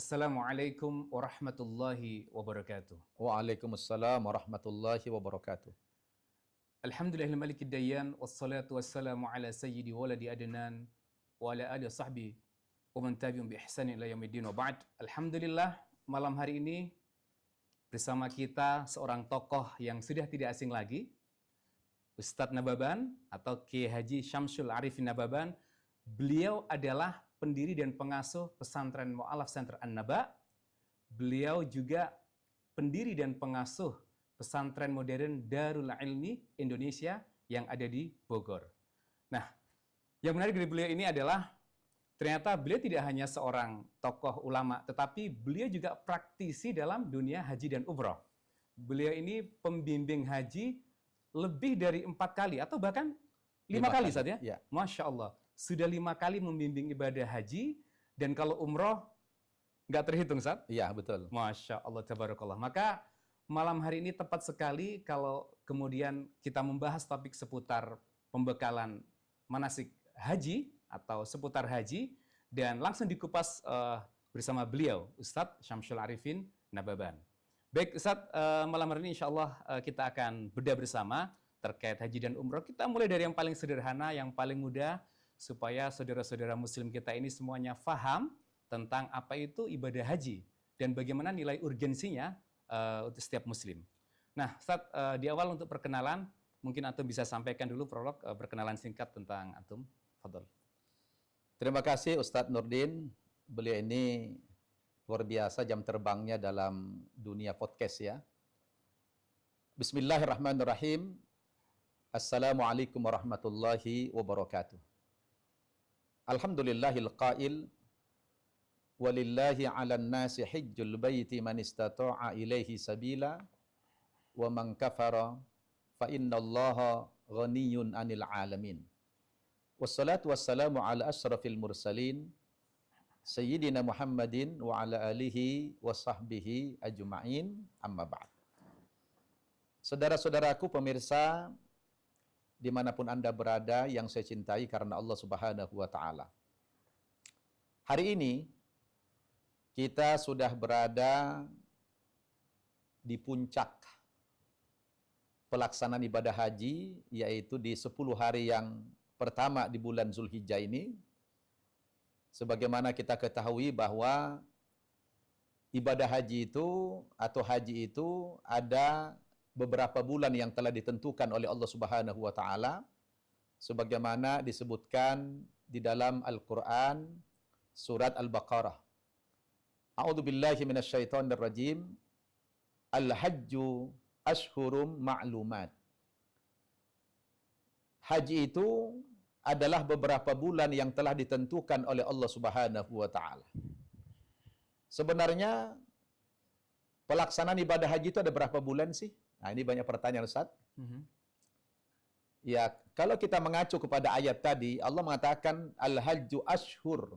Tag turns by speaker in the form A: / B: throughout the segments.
A: Assalamualaikum warahmatullahi wabarakatuh.
B: Waalaikumsalam warahmatullahi wabarakatuh.
A: Alhamdulillahil malikid dayyan wassalatu wassalamu ala sayyidi waladi adnan wa ala alihi sahbihi wa man tabi'um bi ihsanin ila yaumiddin wa ba'd. Alhamdulillah, malam hari ini bersama kita seorang tokoh yang sudah tidak asing lagi, Ustadz Nababan atau Kiai Haji Syamsul Arifin Nababan. Beliau adalah pendiri dan pengasuh pesantren Mu'allaf Center An-Naba. Beliau juga pendiri dan pengasuh pesantren modern Darul Ilmi Indonesia yang ada di Bogor. Nah, yang menarik dari beliau ini adalah ternyata beliau tidak hanya seorang tokoh ulama, tetapi beliau juga praktisi dalam dunia haji dan umroh. Beliau ini pembimbing haji lebih dari 4 kali atau bahkan 5 kali saja.
B: Ya.
A: Masya Allah. Sudah 5 kali membimbing ibadah haji, dan kalau umroh nggak terhitung, Ustaz?
B: Iya, betul.
A: Masya Allah, tabarakallah. Maka malam hari ini tepat sekali kalau kemudian kita membahas topik seputar pembekalan manasik haji atau seputar haji, dan langsung dikupas bersama beliau, Ustadz Syamsul Arifin Nababan. Baik, Ustadz, malam hari ini insya Allah kita akan bedah bersama terkait haji dan umroh. Kita mulai dari yang paling sederhana, yang paling mudah, supaya saudara-saudara muslim kita ini semuanya faham tentang apa itu ibadah haji dan bagaimana nilai urgensinya untuk setiap muslim. Nah, Ustaz, di awal untuk perkenalan, mungkin Antum bisa sampaikan dulu prolog perkenalan singkat tentang Antum. Fadhol.
B: Terima kasih Ustadz Nurdin. Beliau ini luar biasa jam terbangnya dalam dunia podcast ya. Bismillahirrahmanirrahim. Assalamualaikum warahmatullahi wabarakatuh. Alhamdulillahil qail walillahi 'alan nasi hajjul baiti man istata'a ilaihi sabila wa man kafara fa innallaha ghaniyyun 'anil 'alamin. Wassalatu wassalamu ala asyrafil mursalin sayyidina Muhammadin wa ala alihi wa sahbihi ajma'in, amma ba'd. Saudara-saudaraku pemirsa dimanapun Anda berada yang saya cintai karena Allah Subhanahu wa Ta'ala. Hari ini kita sudah berada di puncak pelaksanaan ibadah haji, yaitu di 10 hari yang pertama di bulan Zulhijjah ini. Sebagaimana kita ketahui bahwa ibadah haji itu atau haji itu ada beberapa bulan yang telah ditentukan oleh Allah Subhanahu wa Ta'ala, sebagaimana disebutkan di dalam Al-Quran surat Al-Baqarah. A'udzu billahi minasyaitonir rajim. Al-hajju ashhurum ma'lumat. Haji itu adalah beberapa bulan yang telah ditentukan oleh Allah Subhanahu wa Ta'ala. Sebenarnya pelaksanaan ibadah haji itu ada berapa bulan sih? Nah, ini banyak pertanyaan, Ustaz. Ya, kalau kita mengacu kepada ayat tadi, Allah mengatakan al-hajju ashhur.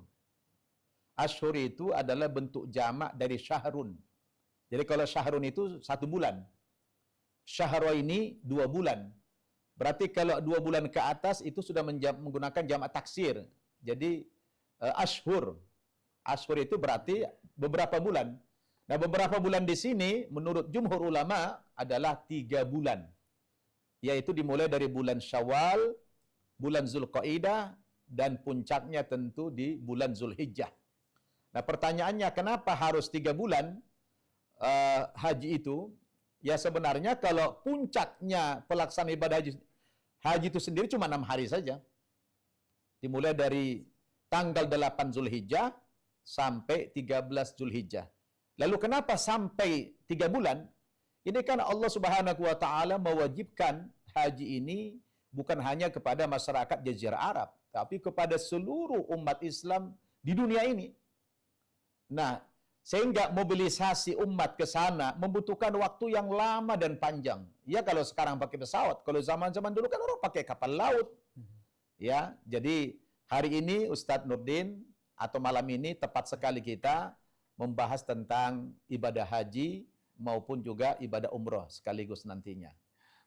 B: Ashhur itu adalah bentuk jamak dari syahrun. Jadi kalau syahrun itu 1 bulan. Syahra ini 2 bulan. Berarti kalau 2 bulan ke atas itu sudah menggunakan jamak taksir. Jadi ashhur. Ashhur itu berarti beberapa bulan. Nah, beberapa bulan di sini menurut jumhur ulama adalah 3 bulan. Yaitu dimulai dari bulan Syawal, bulan Zulqaidah, dan puncaknya tentu di bulan Zulhijjah. Nah, pertanyaannya kenapa harus 3 bulan haji itu? Ya sebenarnya kalau puncaknya pelaksanaan ibadah haji itu sendiri cuma 6 hari saja. Dimulai dari tanggal 8 Zulhijjah sampai 13 Zulhijjah. Lalu kenapa sampai 3 bulan? Ini kan Allah Subhanahu wa Ta'ala mewajibkan haji ini bukan hanya kepada masyarakat Jazirah Arab, tapi kepada seluruh umat Islam di dunia ini. Nah, sehingga mobilisasi umat ke sana membutuhkan waktu yang lama dan panjang. Ya kalau sekarang pakai pesawat, kalau zaman-zaman dulu kan orang pakai kapal laut. Ya, jadi hari ini Ustadz Nurdin atau malam ini tepat sekali kita membahas tentang ibadah haji maupun juga ibadah umroh sekaligus nantinya.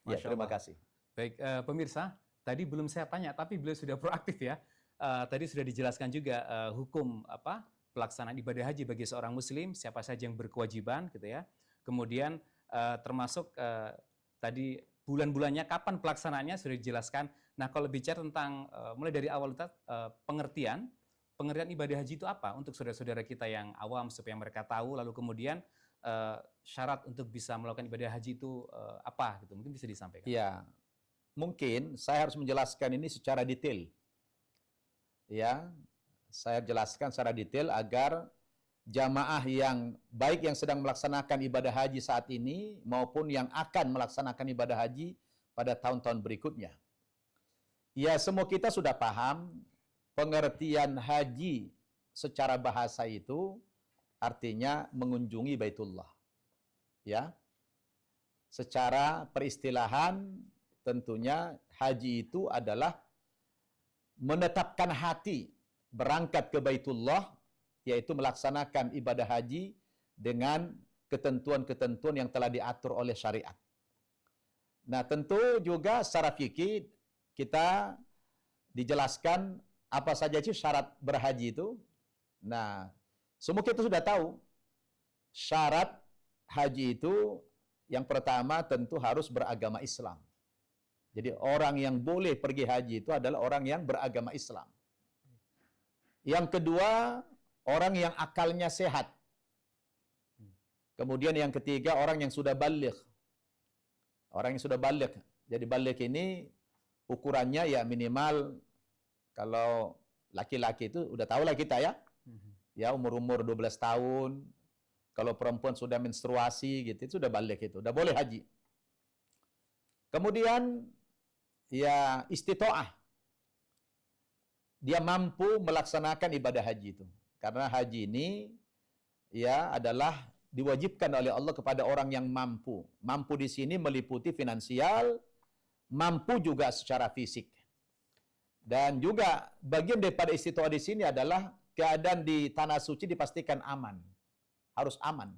B: Ya, terima kasih.
A: Baik, pemirsa, tadi belum saya tanya, tapi beliau sudah proaktif ya. Tadi sudah dijelaskan juga hukum pelaksanaan ibadah haji bagi seorang muslim, siapa saja yang berkewajiban gitu ya. Kemudian termasuk tadi bulan-bulannya, kapan pelaksanaannya sudah dijelaskan. Nah, kalau bicara tentang mulai dari awal pengertian ibadah haji itu apa untuk saudara-saudara kita yang awam supaya mereka tahu, lalu kemudian syarat untuk bisa melakukan ibadah haji itu apa gitu, mungkin bisa disampaikan.
B: Ya, mungkin saya harus menjelaskan ini secara detail. Ya, saya jelaskan secara detail agar jamaah yang baik yang sedang melaksanakan ibadah haji saat ini maupun yang akan melaksanakan ibadah haji pada tahun-tahun berikutnya. Ya, semua kita sudah paham pengertian haji secara bahasa itu artinya mengunjungi Baitullah. Ya. Secara peristilahan tentunya haji itu adalah menetapkan hati berangkat ke Baitullah, yaitu melaksanakan ibadah haji dengan ketentuan-ketentuan yang telah diatur oleh syariat. Nah, tentu juga secara fikih kita dijelaskan apa saja sih syarat berhaji itu. Nah, semua kita sudah tahu syarat haji itu yang pertama tentu harus beragama Islam. Jadi orang yang boleh pergi haji itu adalah orang yang beragama Islam. Yang kedua, orang yang akalnya sehat. Kemudian yang ketiga, orang yang sudah baligh. Orang yang sudah baligh. Jadi baligh ini ukurannya ya minimal, kalau laki-laki itu udah tahu lah kita ya. Ya umur-umur 12 tahun. Kalau perempuan sudah menstruasi gitu, itu sudah baligh itu, udah boleh haji. Kemudian ya istita'ah. Dia mampu melaksanakan ibadah haji itu. Karena haji ini ya adalah diwajibkan oleh Allah kepada orang yang mampu. Mampu di sini meliputi finansial, mampu juga secara fisik. Dan juga bagian daripada istita'ah di sini adalah keadaan di tanah suci dipastikan aman. Harus aman.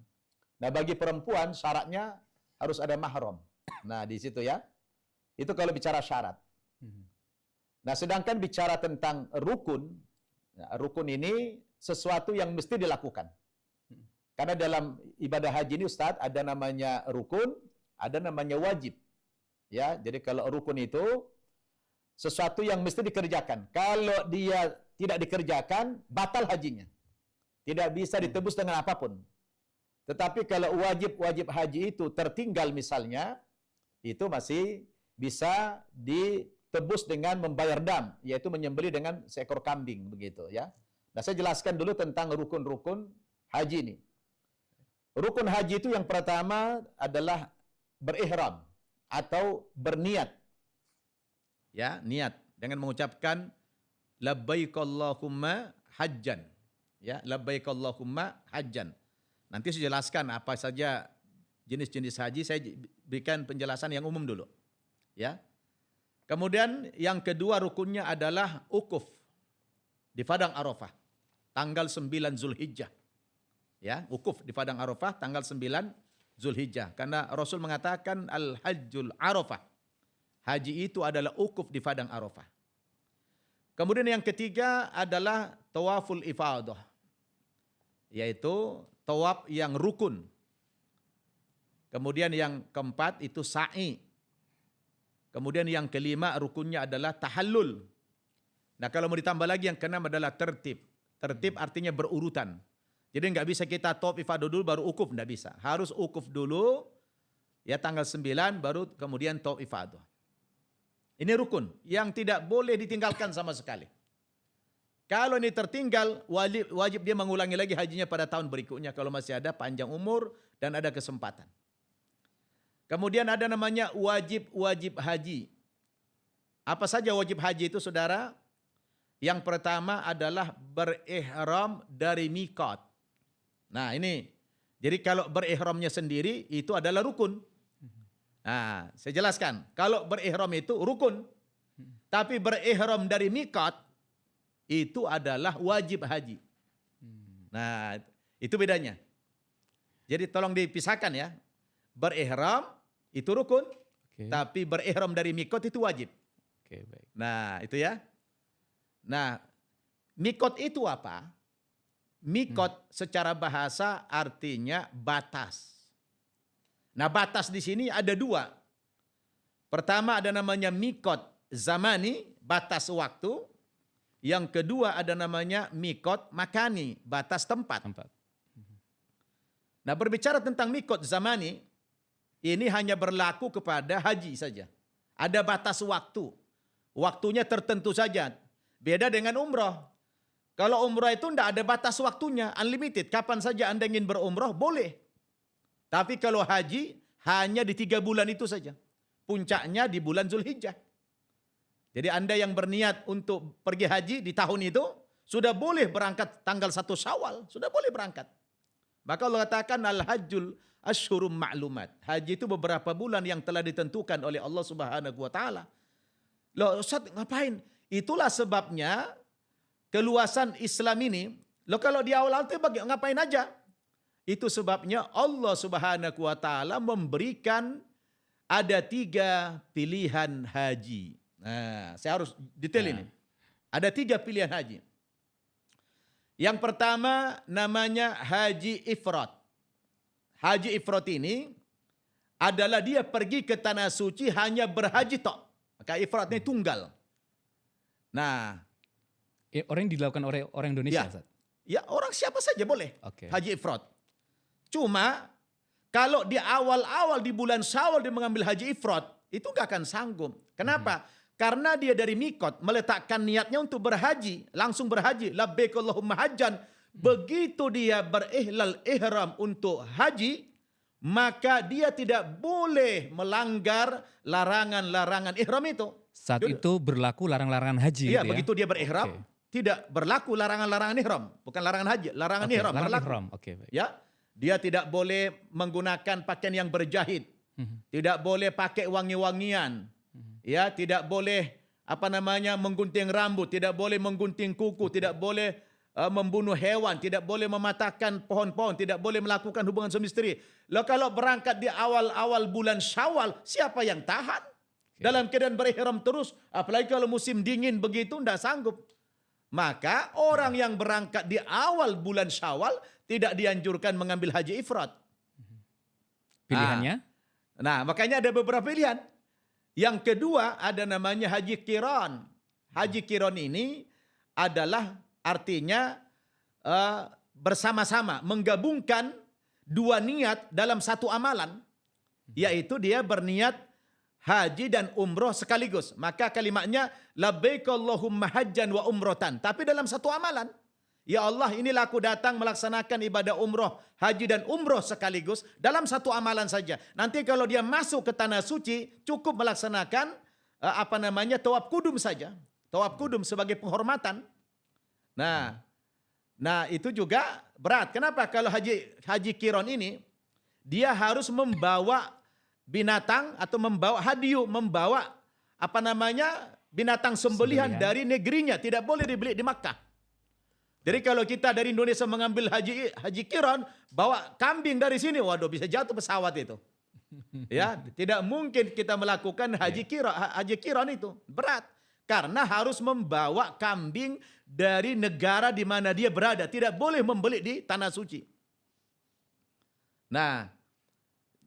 B: Nah, bagi perempuan syaratnya harus ada mahram. Nah, di situ ya. Itu kalau bicara syarat. Nah, sedangkan bicara tentang rukun, nah, rukun ini sesuatu yang mesti dilakukan. Karena dalam ibadah haji ini Ustaz, ada namanya rukun, ada namanya wajib. Ya, jadi kalau rukun itu sesuatu yang mesti dikerjakan. Kalau dia tidak dikerjakan, batal hajinya. Tidak bisa ditebus dengan apapun. Tetapi kalau wajib haji itu tertinggal misalnya, itu masih bisa ditebus dengan membayar dam, yaitu menyembelih dengan seekor kambing begitu ya. Nah, saya jelaskan dulu tentang rukun-rukun haji ini. Rukun haji itu yang pertama adalah berihram atau berniat. Ya, niat dengan mengucapkan labbaik Allahumma hajjan. Ya, labbaik Allahumma hajjan. Nanti saya jelaskan apa saja jenis-jenis haji, saya berikan penjelasan yang umum dulu. Ya. Kemudian yang kedua rukunnya adalah ukuf di Padang Arafah tanggal 9 Zulhijjah. Ya, ukuf di Padang Arafah tanggal 9 Zulhijjah. Karena Rasul mengatakan al-hajjul Arafah. Haji itu adalah ukuf di Padang Arafah. Kemudian yang ketiga adalah tawaful ifadah. Yaitu tawaf yang rukun. Kemudian yang keempat itu sa'i. Kemudian yang kelima rukunnya adalah tahallul. Nah, kalau mau ditambah lagi yang keenam adalah tertib. Tertib artinya berurutan. Jadi nggak bisa kita tawaf ifadah dulu baru ukuf, nggak bisa. Harus ukuf dulu, ya tanggal 9 baru kemudian tawaf ifadah. Ini rukun yang tidak boleh ditinggalkan sama sekali. Kalau ini tertinggal, wajib dia mengulangi lagi hajinya pada tahun berikutnya kalau masih ada panjang umur dan ada kesempatan. Kemudian ada namanya wajib haji. Apa saja wajib haji itu, saudara? Yang pertama adalah berihram dari miqat. Nah, ini. Jadi kalau berihramnya sendiri itu adalah rukun. Nah, saya jelaskan. Kalau berihram itu rukun. Tapi berihram dari miqat itu adalah wajib haji. Nah, itu bedanya. Jadi tolong dipisahkan ya. Berihram itu rukun, tapi berihram dari miqat itu wajib.
A: Baik.
B: Nah, itu ya. Nah, miqat itu apa? Mikot secara bahasa artinya batas. Nah, batas di sini ada dua. Pertama ada namanya mikot zamani, batas waktu. Yang kedua ada namanya mikot makani, batas tempat. Nah, berbicara tentang mikot zamani, ini hanya berlaku kepada haji saja. Ada batas waktu. Waktunya tertentu saja. Beda dengan umroh. Kalau umroh itu tidak ada batas waktunya, unlimited. Kapan saja Anda ingin berumroh, boleh. Tapi kalau haji, hanya di 3 bulan itu saja. Puncaknya di bulan Zulhijjah. Jadi Anda yang berniat untuk pergi haji di tahun itu, sudah boleh berangkat tanggal 1 Syawal. Sudah boleh berangkat. Maka Allah katakan, Al-Hajjul Ashhurum Ma'lumat. Haji itu beberapa bulan yang telah ditentukan oleh Allah Subhanahu wa Ta'ala. Loh, Ustaz, ngapain? Itulah sebabnya keluasan Islam ini, loh kalau di awal-awal itu ngapain aja? Itu sebabnya Allah Subhanahu wa Ta'ala memberikan ada 3 pilihan haji. Nah, saya harus detail ini. Ada 3 pilihan haji. Yang pertama namanya haji ifrat. Haji ifrat ini adalah dia pergi ke tanah suci hanya berhaji tok. Maka ifrat ini tunggal. Nah,
A: orang yang dilakukan oleh orang Indonesia, Ustaz?
B: Ya, orang siapa saja boleh. Haji ifrat. Cuma kalau di awal-awal di bulan Syawal dia mengambil haji ifrat, itu gak akan sanggup. Kenapa? Karena dia dari mikot meletakkan niatnya untuk berhaji, langsung berhaji, labbaik Allahumma hajjan. Begitu dia berihlal ihram untuk haji, maka dia tidak boleh melanggar larangan-larangan ihram itu.
A: Saat itu berlaku larangan-larangan haji.
B: Iya, gitu begitu dia berihram, tidak berlaku larangan-larangan ihram, bukan larangan haji, larangan ihram.
A: Larangan ihram.
B: Ya, dia tidak boleh menggunakan pakaian yang berjahit, tidak boleh pakai wangi-wangian, ya, tidak boleh menggunting rambut, tidak boleh menggunting kuku, tidak boleh membunuh hewan, tidak boleh mematahkan pohon-pohon, tidak boleh melakukan hubungan suami istri. Lalu kalau berangkat di awal-awal bulan Syawal, siapa yang tahan? Dalam keadaan berihram terus, apalagi kalau musim dingin begitu, tidak sanggup. Maka orang yang berangkat di awal bulan Syawal tidak dianjurkan mengambil haji ifrat.
A: Pilihannya?
B: Nah, makanya ada beberapa pilihan. Yang kedua ada namanya haji qiran. Haji qiran ini adalah artinya bersama-sama, menggabungkan 2 niat dalam satu amalan. Yaitu dia berniat haji dan umroh sekaligus. Maka kalimatnya labbaik Allahumma hajjan wa umrotan. Tapi dalam satu amalan. Ya Allah, inilah aku datang melaksanakan ibadah umroh, haji dan umroh sekaligus dalam satu amalan saja. Nanti kalau dia masuk ke tanah suci, cukup melaksanakan tawaf kudum saja. Tawaf kudum sebagai penghormatan. Nah itu juga berat. Kenapa? Kalau haji qiran ini, dia harus membawa binatang atau membawa hadiyu, membawa binatang sembelihan dari negerinya, tidak boleh dibeli di Makkah. Jadi kalau kita dari Indonesia mengambil haji qiran, bawa kambing dari sini, waduh bisa jatuh pesawat itu. Ya, tidak mungkin kita melakukan haji qiran itu, berat. Karena harus membawa kambing dari negara di mana dia berada, tidak boleh membeli di tanah suci. Nah,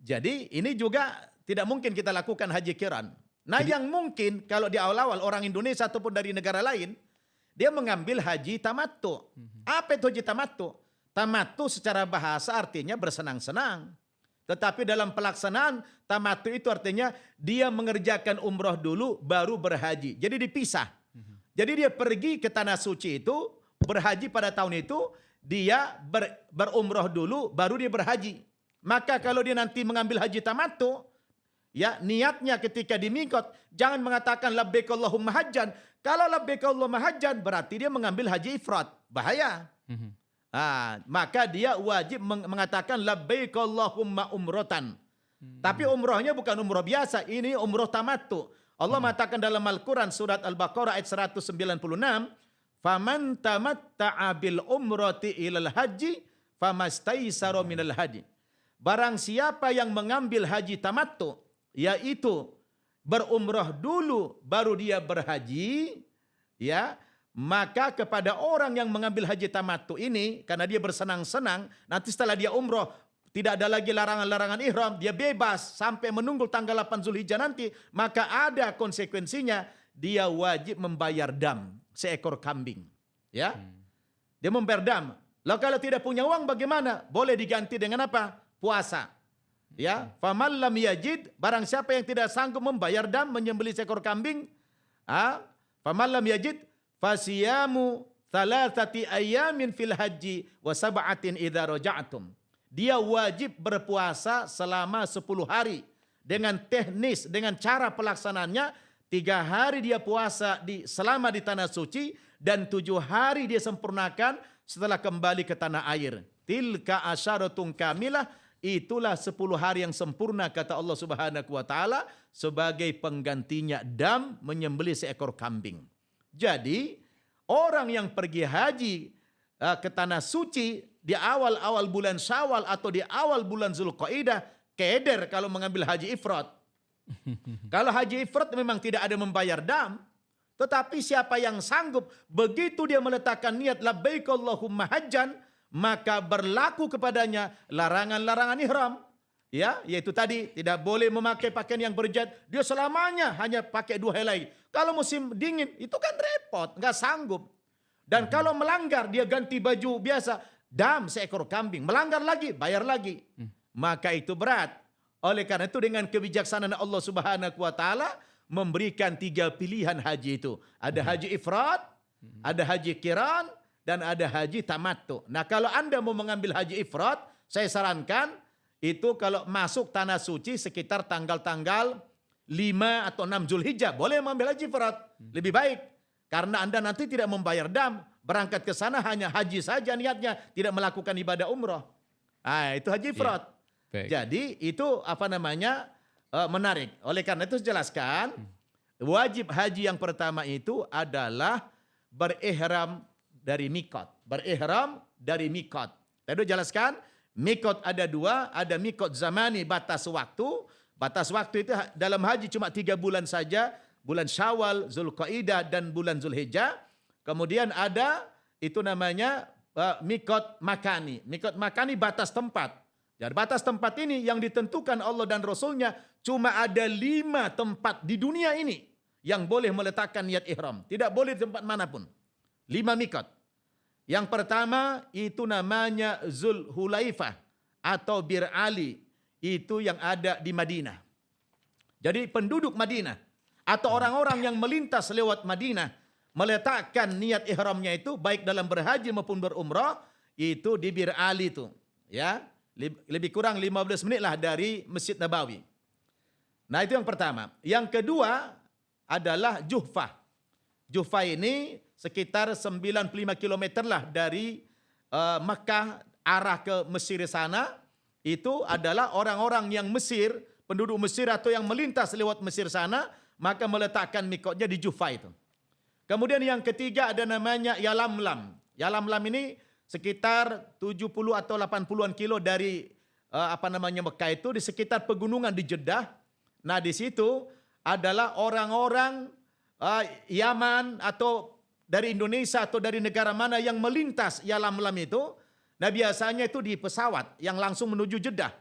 B: jadi ini juga tidak mungkin kita lakukan haji qiran. Nah, yang mungkin kalau di awal-awal orang Indonesia ataupun dari negara lain, dia mengambil haji tamattu. Apa itu haji tamattu? Tamattu secara bahasa artinya bersenang-senang. Tetapi dalam pelaksanaan tamattu itu artinya dia mengerjakan umroh dulu baru berhaji. Jadi dipisah. Jadi dia pergi ke tanah suci itu, berhaji pada tahun itu, dia berumroh dulu baru dia berhaji. Maka kalau dia nanti mengambil haji tamattu, ya niatnya ketika di mikot jangan mengatakan labbaik Allahumma hajjan. Kalau labbaik Allahumma hajjan berarti dia mengambil haji ifrat. Bahaya. Maka dia wajib mengatakan labbaik Allahumma umrotan. Tapi umrohnya bukan umroh biasa, ini umroh tamattu. Allah mengatakan dalam Al-Quran surat Al-Baqarah ayat 196, "Faman tamatta'a bil umrati ilal haji famastaisara minal haji." Barang siapa yang mengambil haji tamattu, yaitu berumrah dulu baru dia berhaji, ya,
C: maka kepada orang yang mengambil haji tamattu ini, karena dia bersenang-senang, nanti setelah dia umroh, tidak ada lagi larangan-larangan ihram, dia bebas sampai menunggu tanggal 8 Zulhijjah nanti, maka ada konsekuensinya, dia wajib membayar dam, seekor kambing. Ya, dia membayar dam. Lalu kalau tidak punya uang bagaimana? Boleh diganti dengan apa? Puasa. Ya, faman lam yajid, barang siapa yang tidak sanggup membayar dam, menyembelih seekor kambing, faman lam yajid, fasiyamu thalathati ayamin fil haji wa sab'atin idza raja'tum. Dia wajib berpuasa selama 10 hari. Dengan teknis, dengan cara pelaksanaannya, 3 hari dia puasa selama di tanah suci, dan 7 hari dia sempurnakan setelah kembali ke tanah air. Tilka asyaratun kamilah, itulah 10 hari yang sempurna kata Allah Subhanahu wa taala sebagai penggantinya dam, menyembelih seekor kambing. Jadi orang yang pergi haji ke tanah suci di awal-awal bulan Syawal atau di awal bulan Zulqaidah, keder kalau mengambil haji ifrat. Kalau haji ifrat memang tidak ada membayar dam, tetapi siapa yang sanggup, begitu dia meletakkan niat labbaik Allahumma hajjan, maka berlaku kepadanya larangan-larangan ihram. Ya, yaitu tadi tidak boleh memakai pakaian yang berjat, dia selamanya hanya pakai 2 helai. Kalau musim dingin itu kan repot, nggak sanggup. Dan kalau melanggar dia ganti baju biasa, dam seekor kambing, melanggar lagi, bayar lagi. Maka itu berat. Oleh karena itu dengan kebijaksanaan Allah Subhanahu wa taala memberikan 3 pilihan haji itu. Ada haji ifrat, ada haji qiran, dan ada haji tamattu. Nah, kalau Anda mau mengambil haji ifrat, saya sarankan itu kalau masuk tanah suci sekitar tanggal-tanggal 5 atau 6 Zulhijjah, boleh mengambil haji ifrat. Lebih baik. Karena Anda nanti tidak membayar dam. Berangkat ke sana hanya haji saja niatnya, tidak melakukan ibadah umroh. Nah, itu haji ifrat. Jadi itu menarik. Oleh karena itu jelaskan, wajib haji yang pertama itu adalah berihram dari mikot. Berihram dari mikot. Tadi jelaskan, mikot ada 2, ada mikot zamani, batas waktu. Batas waktu itu dalam haji cuma 3 bulan saja, bulan Syawal, Zulqaidah, dan bulan Zulhijjah. Kemudian ada itu namanya mikot makani. Mikot makani batas tempat. Jadi batas tempat ini yang ditentukan Allah dan Rasulnya, cuma ada 5 tempat di dunia ini yang boleh meletakkan niat ihram. Tidak boleh di tempat manapun. 5 mikot. Yang pertama itu namanya Zulhulaifah atau Bir Ali. Itu yang ada di Madinah. Jadi penduduk Madinah atau orang-orang yang melintas lewat Madinah meletakkan niat ihramnya itu baik dalam berhaji maupun berumrah itu di Bir Ali itu. Ya. Lebih kurang 15 menit lah dari Masjid Nabawi. Nah, itu yang pertama. Yang kedua adalah Juhfah. Juhfah ini sekitar 95 km lah dari Mekah arah ke Mesir sana. Itu adalah orang-orang yang Mesir, penduduk Mesir atau yang melintas lewat Mesir sana, maka meletakkan mikotnya di Juhfah itu. Kemudian yang ketiga ada namanya Yalamlam. Yalamlam ini sekitar 70 atau 80-an kilo dari Mekah itu, di sekitar pegunungan di Jeddah. Nah, di situ adalah orang-orang Yaman atau dari Indonesia atau dari negara mana yang melintas Yalamlam itu. Nah, biasanya itu di pesawat yang langsung menuju Jeddah.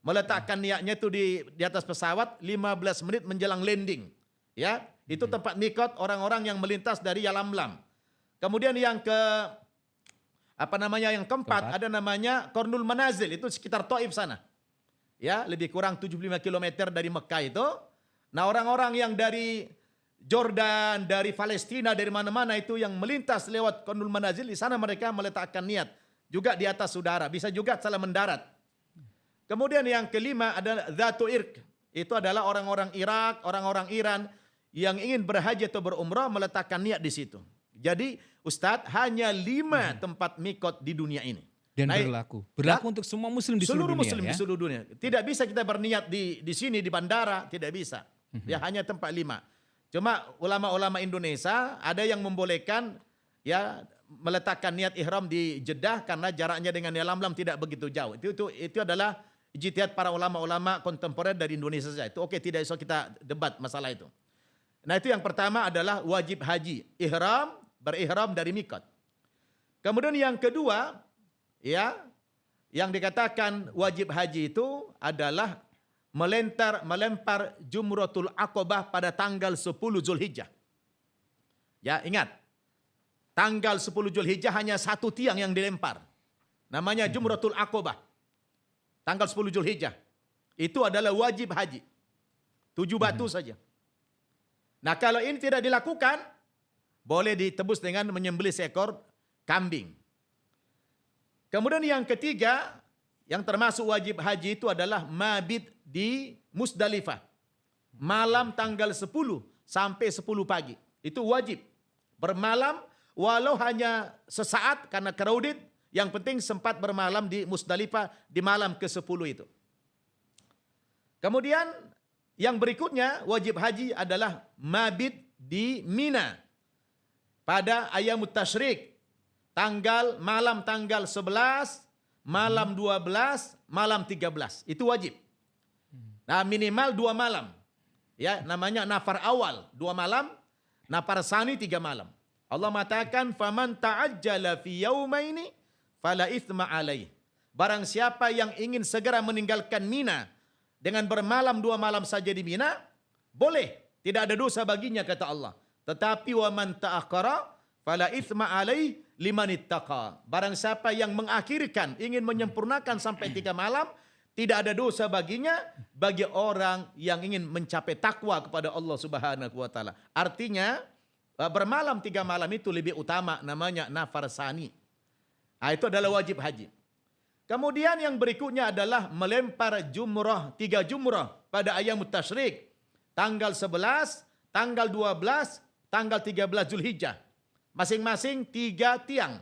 C: Meletakkan niatnya itu di atas pesawat 15 menit menjelang landing. Ya, itu tempat mikot orang-orang yang melintas dari Yalamlam. Kemudian yang keempat ada namanya Qarnul Manazil, itu sekitar Taif sana. Ya, lebih kurang 75 km dari Mekah itu. Nah, orang-orang yang dari Jordan, dari Palestina, dari mana-mana itu yang melintas lewat Qarnul Manazil, di sana mereka meletakkan niat. Juga di atas udara, bisa juga salah mendarat. Kemudian yang kelima adalah Dzatu Irq. Itu adalah orang-orang Irak, orang-orang Iran yang ingin berhaji atau berumrah meletakkan niat di situ. Jadi Ustadz, hanya 5 tempat mikot di dunia ini.
A: Dan berlaku untuk semua muslim di seluruh dunia.
C: Muslim di seluruh dunia. Tidak bisa kita berniat di sini di bandara, tidak bisa. Ya, hanya tempat 5. Cuma ulama-ulama Indonesia ada yang membolehkan ya meletakkan niat ihram di Jeddah karena jaraknya dengan Yalamlam tidak begitu jauh. Itu adalah ijtihad para ulama-ulama kontemporer dari Indonesia saja. Itu oke, tidak bisa kita debat masalah itu. Nah, itu yang pertama adalah wajib haji. Ihram, berihram dari mikot. Kemudian yang kedua, ya, yang dikatakan wajib haji itu adalah melempar Jumratul Aqabah pada tanggal 10 Zulhijjah. Ya, ingat. Tanggal 10 Zulhijjah hanya satu tiang yang dilempar. Namanya Jumratul Aqabah. Tanggal 10 Zulhijjah. Itu adalah wajib haji. 7 batu saja. Nah, kalau ini tidak dilakukan, boleh ditebus dengan menyembelih seekor kambing. Kemudian yang ketiga, yang termasuk wajib haji itu adalah mabit di Musdalifah. Malam tanggal 10 sampai 10 pagi. Itu wajib. Bermalam walau hanya sesaat karena crowded, yang penting sempat bermalam di Musdalifah di malam ke-10 itu. Kemudian yang berikutnya wajib haji adalah mabit di Mina pada Ayyamut Tasyrik. Malam tanggal 11, malam 12, malam 13. Itu wajib. Nah, minimal 2 malam. Ya, namanya nafar awal 2 malam, nafar sani 3 malam. Allah mengatakan faman ta'ajjala fi yaumaini fala itsma alaih. Barang siapa yang ingin segera meninggalkan Mina dengan bermalam 2 malam saja di Mina, boleh, tidak ada dosa baginya kata Allah. Tetapi wa man ta'akhkhara fala itsma alaih liman ittaqa. Barang siapa yang mengakhirkan, ingin menyempurnakan sampai 3 malam, tidak ada dosa baginya bagi orang yang ingin mencapai takwa kepada Allah Subhanahu wa taala. Artinya bermalam 3 malam itu lebih utama, namanya nafar sani. Nah, itu adalah wajib haji. Kemudian yang berikutnya adalah melempar jumrah, 3 jumrah pada Ayyamut Tasyrik. Tanggal 11, tanggal 12, tanggal 13 Zulhijjah. Masing-masing 3 tiang.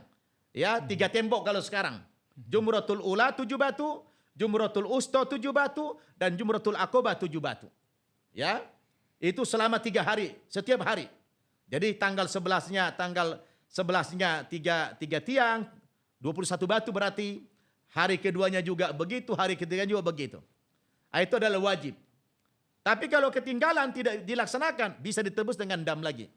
C: Ya, 3 tembok kalau sekarang. Jumratul Ula 7 batu, Jumratul Usta 7 batu, dan Jumratul Aqabah 7 batu. Ya, itu selama 3 hari, setiap hari. Jadi tanggal 11-nya 3 tiang, 21 batu berarti. Hari keduanya juga begitu, hari ketiganya juga begitu. Nah, itu adalah wajib. Tapi kalau ketinggalan tidak dilaksanakan, bisa ditebus dengan dam lagi.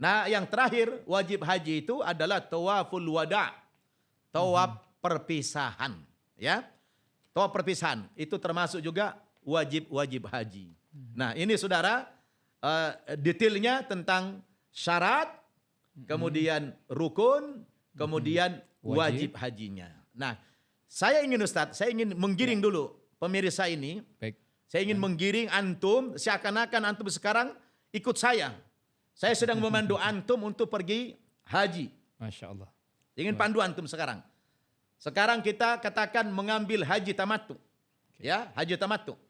C: Nah, yang terakhir wajib haji itu adalah tawaful wada'. Tawaf perpisahan, ya. Tawaf perpisahan itu termasuk juga wajib haji. Nah, ini Saudara detailnya tentang syarat, kemudian rukun, kemudian wajib hajinya. Nah, saya ingin menggiring dulu pemirsa ini.
A: Baik.
C: Saya ingin menggiring antum, seakan-akan antum sekarang ikut saya. Saya sedang memandu antum untuk pergi haji.
A: Masya Allah.
C: Ingin pandu antum sekarang. Sekarang kita katakan mengambil haji tamattu. Ya, haji tamattu.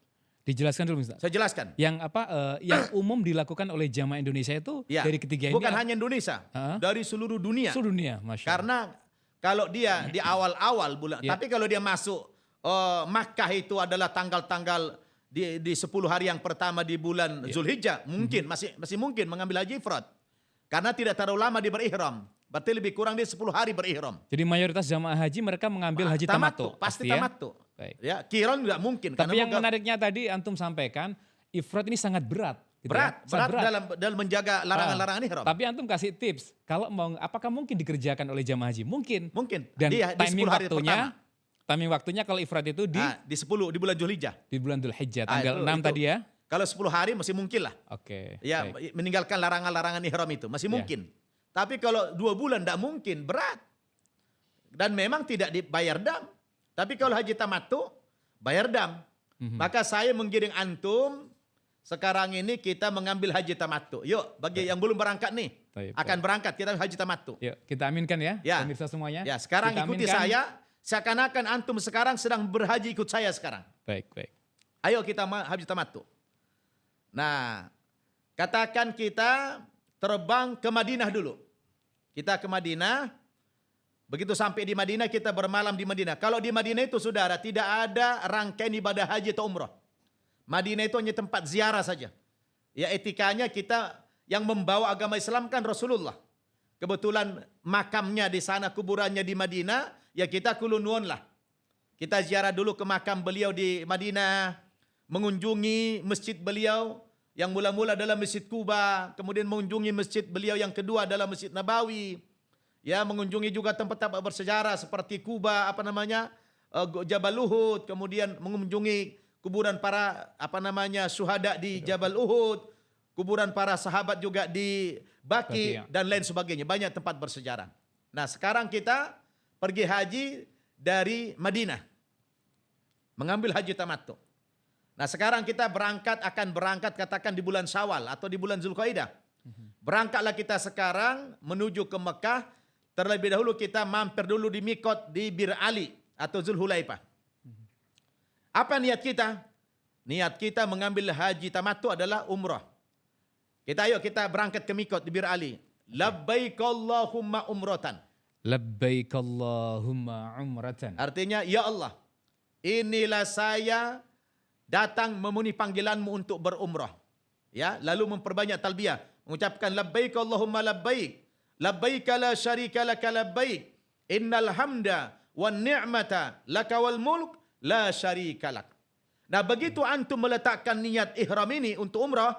A: Dijelaskan dulu Ustaz.
C: Saya jelaskan.
A: Yang umum dilakukan oleh jamaah Indonesia itu
C: Ya,
A: dari ketiga ini.
C: bukan hanya Indonesia, dari seluruh dunia.
A: Seluruh dunia, Masya Allah.
C: Karena kalau dia di awal-awal bulan,
A: Ya.
C: tapi kalau dia masuk Makkah itu adalah tanggal-tanggal di 10 hari yang pertama di bulan Zulhijjah, mungkin masih mungkin mengambil haji ifrad. Karena tidak terlalu lama di berihram. Berarti lebih kurang dia 10 hari berihram.
A: Jadi mayoritas jamaah haji mereka mengambil haji tamattu.
C: Pasti
A: ya?
C: tamattu.
A: Baik.
C: Ya, qiran tidak mungkin.
A: Tapi yang menariknya tadi antum sampaikan, ifrad ini sangat berat. Gitu
C: berat dalam menjaga larangan-larangan ihram.
A: Tapi antum kasih tips, kalau apakah mungkin dikerjakan oleh jamaah haji? Mungkin.
C: Dan
A: di
C: timing
A: 10 hari
C: waktunya
A: pertama. Timing waktunya kalau ifrad itu di
C: 10 di bulan Zulhijjah.
A: Di bulan Dzulhijjah tanggal 6 tadi ya.
C: Kalau 10 hari masih mungkin lah.
A: Oke.
C: Ya, baik. Meninggalkan larangan-larangan ihram itu masih mungkin. Tapi kalau 2 bulan tidak mungkin, berat. Dan memang tidak dibayar dam. Tapi kalau haji tamattu bayar dam. Maka saya menggiring antum sekarang ini kita mengambil haji tamattu. Yuk, bagi yang belum berangkat nih, akan berangkat kita haji tamattu.
A: Yuk, kita aminkan ya, pemirsa semuanya.
C: Ya, sekarang kita ikuti aminkan. Saya, seakan-akan antum sekarang sedang berhaji ikut saya sekarang.
A: Baik.
C: Ayo kita haji tamattu. Nah, katakan kita terbang ke Madinah dulu. Kita ke Madinah, begitu sampai di Madinah kita bermalam di Madinah. Kalau di Madinah itu saudara tidak ada rangkaian ibadah haji atau umrah. Madinah itu hanya tempat ziarah saja. Ya, etikanya kita yang membawa agama Islam kan Rasulullah. Kebetulan makamnya di sana, kuburannya di Madinah, ya kita kulunwon lah. Kita ziarah dulu ke makam beliau di Madinah, mengunjungi masjid beliau, yang mula-mula dalam Masjid Kuba, kemudian mengunjungi masjid beliau yang kedua adalah Masjid Nabawi. Ya, mengunjungi juga tempat-tempat bersejarah seperti Kuba, Jabal Uhud, kemudian mengunjungi kuburan para syuhada di Jabal Uhud, kuburan para sahabat juga di Baqi dan lain sebagainya, banyak tempat bersejarah. Nah, sekarang kita pergi haji dari Madinah, mengambil haji tamattu. Nah, sekarang kita akan berangkat katakan di bulan Syawal atau di bulan Zulqaidah. Berangkatlah kita sekarang menuju ke Mekah. Terlebih dahulu kita mampir dulu di Mikot di Bir Ali atau Zulhulaifah. Apa niat kita? Niat kita mengambil haji tamattu adalah umrah. Kita berangkat ke Mikot di Bir Ali. Labbaik Allahumma umratan.
A: Labbaik Allahumma umratan.
C: Artinya, ya Allah, inilah saya datang memenuhi panggilanmu untuk berumrah. Ya, lalu memperbanyak talbiyah, mengucapkan labbaik Allahumma labbaik, labbaik la syarika laka labbaik, innal hamda wan ni'mata laka wal mulk la syarika lak. Nah, begitu antum meletakkan niat ihram ini untuk umrah,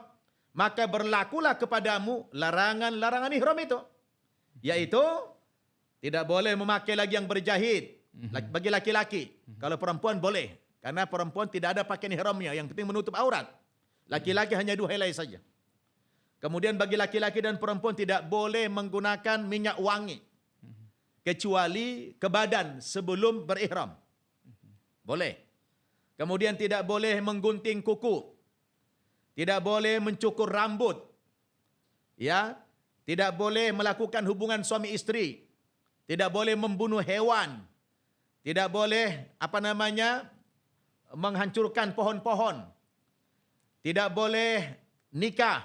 C: maka berlakulah kepadamu larangan-larangan ihram itu, yaitu tidak boleh memakai lagi yang berjahit bagi laki-laki. Kalau perempuan boleh. Karena perempuan tidak ada pakaian ihramnya, yang penting menutup aurat. Laki-laki hanya 2 helai saja. Kemudian bagi laki-laki dan perempuan tidak boleh menggunakan minyak wangi. Kecuali ke badan sebelum berihram. Boleh. Kemudian tidak boleh menggunting kuku. Tidak boleh mencukur rambut. Ya, tidak boleh melakukan hubungan suami istri. Tidak boleh membunuh hewan. Tidak boleh menghancurkan pohon-pohon. Tidak boleh nikah.